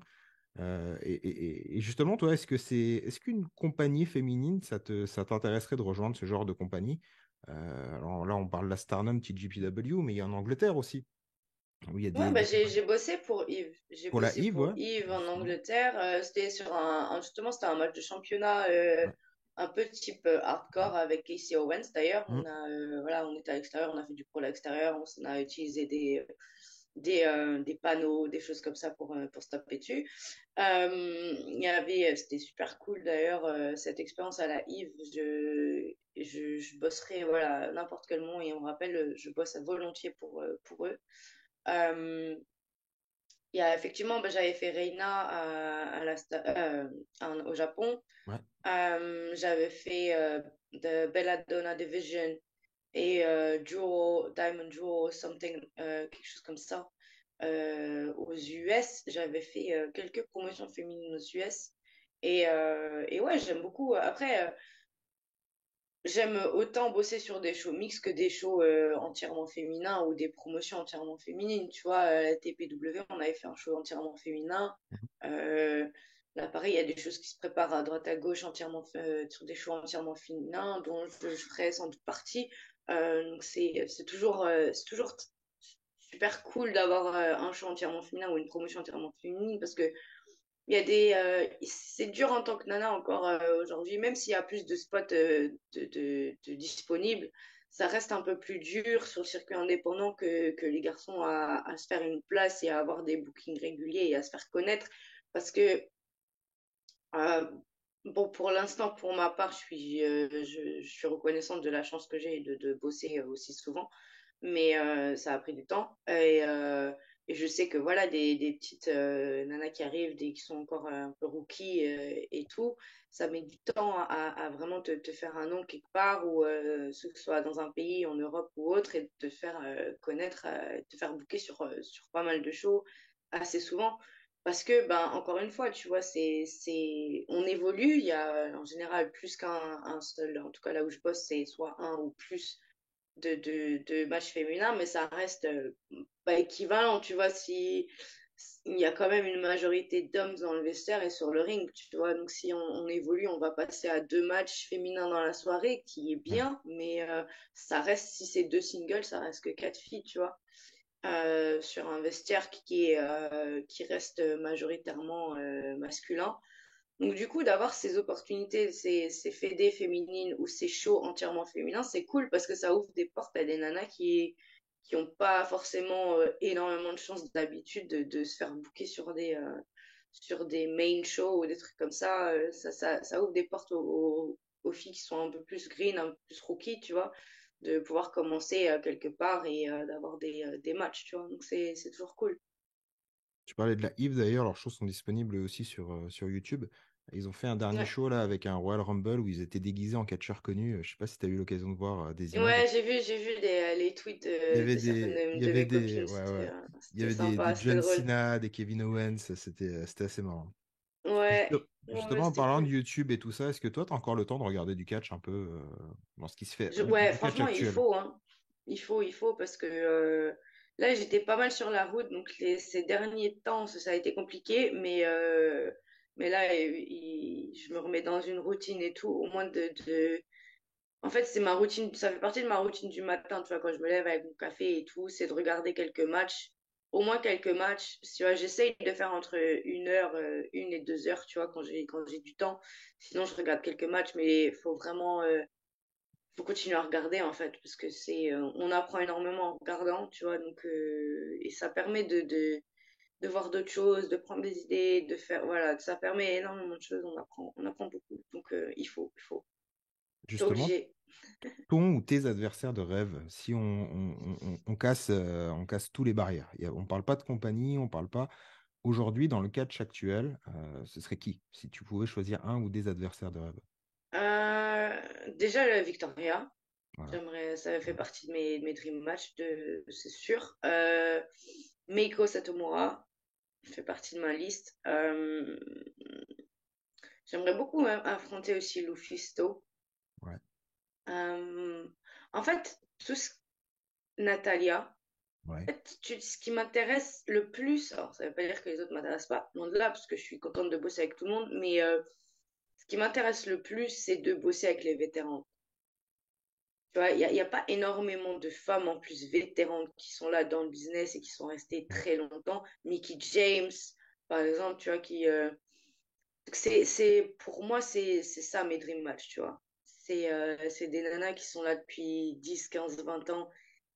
Et justement, toi, est-ce qu'une compagnie féminine, ça t'intéresserait de rejoindre ce genre de compagnie? Alors là, on parle de la Stardom, TGPW, mais il y a en Angleterre aussi, où il y a Ouais, bah, des compagnies. j'ai bossé pour Yves. J'ai Pour la bossé Eve, pour ouais, Yves en justement. Angleterre. C'était sur justement, c'était un match de championnat Ouais. un peu type hardcore avec Casey Owens. D'ailleurs, Mm. voilà, on était à l'extérieur, on a fait du pro à l'extérieur, on a utilisé des panneaux, des choses comme ça pour se taper dessus. C'était super cool d'ailleurs, cette expérience à la Yves. Je bosserai, voilà, n'importe quel moment et on rappelle, je bosse volontiers pour eux. Euh, il y a effectivement, bah, j'avais fait Reina au Japon. Ouais. J'avais fait The Belladonna Division et Diamond Jewel, quelque chose comme ça. Aux US, j'avais fait quelques promotions féminines aux US. Et ouais, j'aime beaucoup. Après, j'aime autant bosser sur des shows mixtes que des shows entièrement féminins ou des promotions entièrement féminines. Tu vois, la TPW, on avait fait un show entièrement féminin. Euh, Là, pareil, il y a des choses qui se préparent à droite à gauche sur des shows entièrement féminins dont je ferai sans doute partie. Donc c'est toujours super cool d'avoir un show entièrement féminin ou une promotion entièrement féminine parce que c'est dur en tant que nana encore aujourd'hui, même s'il y a plus de spots de disponibles, ça reste un peu plus dur sur le circuit indépendant que les garçons à se faire une place et à avoir des bookings réguliers et à se faire connaître. Parce que, euh, bon, pour l'instant, pour ma part, je suis reconnaissante de la chance que j'ai de bosser aussi souvent, mais ça a pris du temps. Et je sais que voilà, des petites nanas qui arrivent, qui sont encore un peu rookies et tout, ça met du temps à vraiment te faire un nom quelque part, ou que ce soit dans un pays, en Europe ou autre, et de te faire connaître, te faire booker sur pas mal de shows assez souvent. Parce que, ben, encore une fois, tu vois, on évolue. Il y a en général plus qu'un seul, en tout cas là où je bosse, c'est soit un ou plus de matchs féminins, mais ça reste pas équivalent, tu vois, si il y a quand même une majorité d'hommes dans le vestiaire et sur le ring, tu vois, donc si on évolue, on va passer à deux matchs féminins dans la soirée, qui est Mm. bien, mais ça reste, si c'est deux singles, ça reste que quatre filles, tu vois, sur un vestiaire qui reste majoritairement masculin. Donc, du coup, d'avoir ces opportunités, ces fédés féminines ou ces shows entièrement féminins, c'est cool parce que ça ouvre des portes à des nanas qui ont pas forcément énormément de chances d'habitude de se faire booker sur des main shows ou des trucs comme ça. Ça ouvre des portes aux filles qui sont un peu plus green, un peu plus rookie, tu vois, de pouvoir commencer quelque part et d'avoir des matchs, tu vois. Donc, c'est toujours cool. Tu parlais de la Eve d'ailleurs, leurs shows sont disponibles aussi sur YouTube. Ils ont fait un dernier Ouais. show là avec un Royal Rumble où ils étaient déguisés en catcheurs connus. Je sais pas si tu as eu l'occasion de voir des images. Ouais, j'ai vu les tweets de certaines Il y de avait mes des, copines. ouais, ouais. Il y C'était avait sympa, des c'était John drôle. Cena, des Kevin Owens. C'était assez marrant. Ouais, ouais, Justement, en c'était parlant de cool. YouTube et tout ça, est-ce que toi, tu as encore le temps de regarder du catch un peu dans ce qui se fait, Ouais, du catch franchement, il actuel? faut, hein. Il faut, parce que là, j'étais pas mal sur la route, donc ces derniers temps, ça a été compliqué, mais là, je me remets dans une routine et tout, au moins En fait, c'est ma routine, ça fait partie de ma routine du matin, tu vois, quand je me lève avec mon café et tout, c'est de regarder quelques matchs, au moins quelques matchs. Tu vois, j'essaye de faire entre une heure, une et deux heures, tu vois, quand j'ai du temps. Sinon, je regarde quelques matchs, mais il faut continuer à regarder en fait, parce que on apprend énormément en regardant, tu vois, donc, et ça permet de voir d'autres choses, de prendre des idées, de faire, voilà, ça permet énormément de choses, on apprend beaucoup, donc c'est Justement, obligé. ton ou tes adversaires de rêve, si on casse tous les barrières. On ne parle pas de compagnie, on ne parle pas. Aujourd'hui, dans le catch actuel, ce serait qui? Si tu pouvais choisir un ou des adversaires de rêve. Déjà, le Victoria, Voilà. j'aimerais, ça fait Ouais. partie de mes dream match, c'est sûr. Meiko Satomura fait partie de ma liste. J'aimerais beaucoup affronter aussi Lufisto. Ouais. Euh, En fait, Natalia, Ouais. en fait, ce qui m'intéresse le plus, alors ça veut pas dire que les autres m'intéressent pas, loin de là, parce que je suis contente de bosser avec tout le monde, mais ce qui m'intéresse le plus, c'est de bosser avec les vétérans. Tu vois, il y a pas énormément de femmes en plus vétérantes qui sont là dans le business et qui sont restées Ouais. très longtemps. Mickey James, par exemple, tu vois, pour moi, c'est ça mes dream match, tu vois. C'est des nanas qui sont là depuis 10 15 20 ans,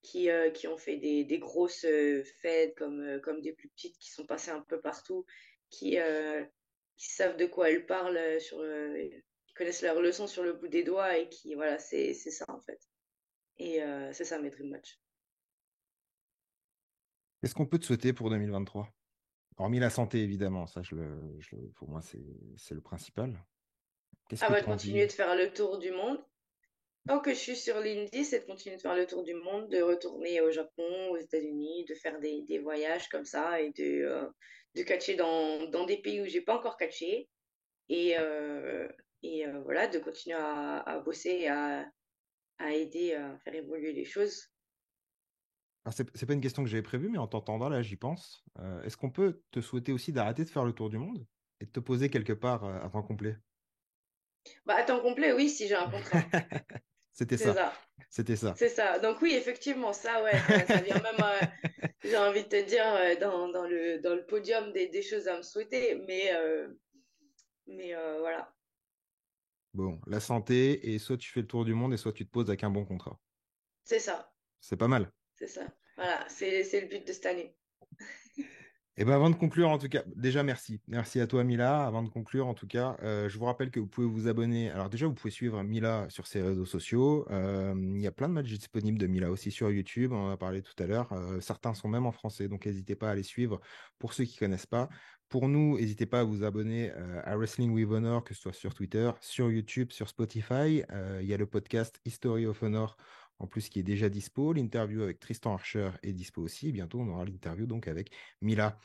qui ont fait des grosses fêtes comme des plus petites, qui sont passées un peu partout, qui, euh, qui savent de quoi elles parlent, qui connaissent leurs leçons sur le bout des doigts et qui, voilà, c'est ça en fait. Et c'est ça mes dream match. Qu'est-ce qu'on peut te souhaiter pour 2023? Hormis la santé, évidemment, ça, pour moi, c'est le principal. Qu'est-ce Ah que bah, tu de as envie? continuer de faire le tour du monde. Tant que je suis sur l'Indie, c'est de continuer de faire le tour du monde, de retourner au Japon, aux États-Unis, de faire des voyages comme ça et de catcher dans des pays où j'ai pas encore catché. Et, voilà, de continuer à bosser et à aider à faire évoluer les choses. Alors, c'est pas une question que j'avais prévue, mais en t'entendant, là, j'y pense. Est-ce qu'on peut te souhaiter aussi d'arrêter de faire le tour du monde et de te poser quelque part à temps complet? Bah, à temps complet, oui, si j'ai un contrat. C'était C'est ça. ça. C'était ça. C'est ça. Donc oui, effectivement, ça, ouais, ça vient même, j'ai envie de te dire, dans le podium des choses à me souhaiter. Mais voilà, Bon, la santé, et soit tu fais le tour du monde, et soit tu te poses avec un bon contrat. c'est ça. C'est pas mal. C'est ça. Voilà, c'est le but de cette année. Et ben avant de conclure, en tout cas, déjà merci. Merci à toi, Mila. Avant de conclure, en tout cas, je vous rappelle que vous pouvez vous abonner. Alors déjà, vous pouvez suivre Mila sur ses réseaux sociaux. Il y a plein de matchs disponibles de Mila aussi sur YouTube. On en a parlé tout à l'heure. Certains sont même en français, donc n'hésitez pas à les suivre pour ceux qui connaissent pas. Pour nous, n'hésitez pas à vous abonner à Wrestling with Honor, que ce soit sur Twitter, sur YouTube, sur Spotify. Il y a le podcast History of Honor en plus qui est déjà dispo. L'interview avec Tristan Archer est dispo aussi. Et bientôt, on aura l'interview donc avec Mila.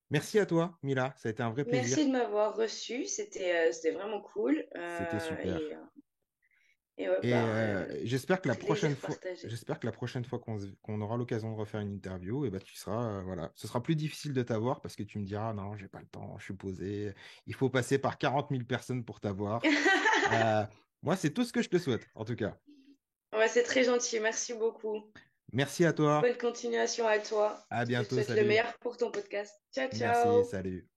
Merci à toi, Mila. Ça a été un vrai Merci plaisir. de m'avoir reçu. C'était vraiment cool. C'était super. Et ouais, Et j'espère que la prochaine plaisir fois, partagé. qu'on aura l'occasion de refaire une interview, et ben tu seras, voilà, ce sera plus difficile de t'avoir parce que tu me diras, non, j'ai pas le temps, je suis posé. Il faut passer par 40 000 personnes pour t'avoir. Euh, Moi, c'est tout ce que je te souhaite, en tout cas. Ouais, c'est très gentil. Merci beaucoup. Merci à toi. Bonne continuation à toi. À Je te bientôt. souhaite le Salut. meilleur pour ton podcast. Ciao, Merci. ciao. Salut.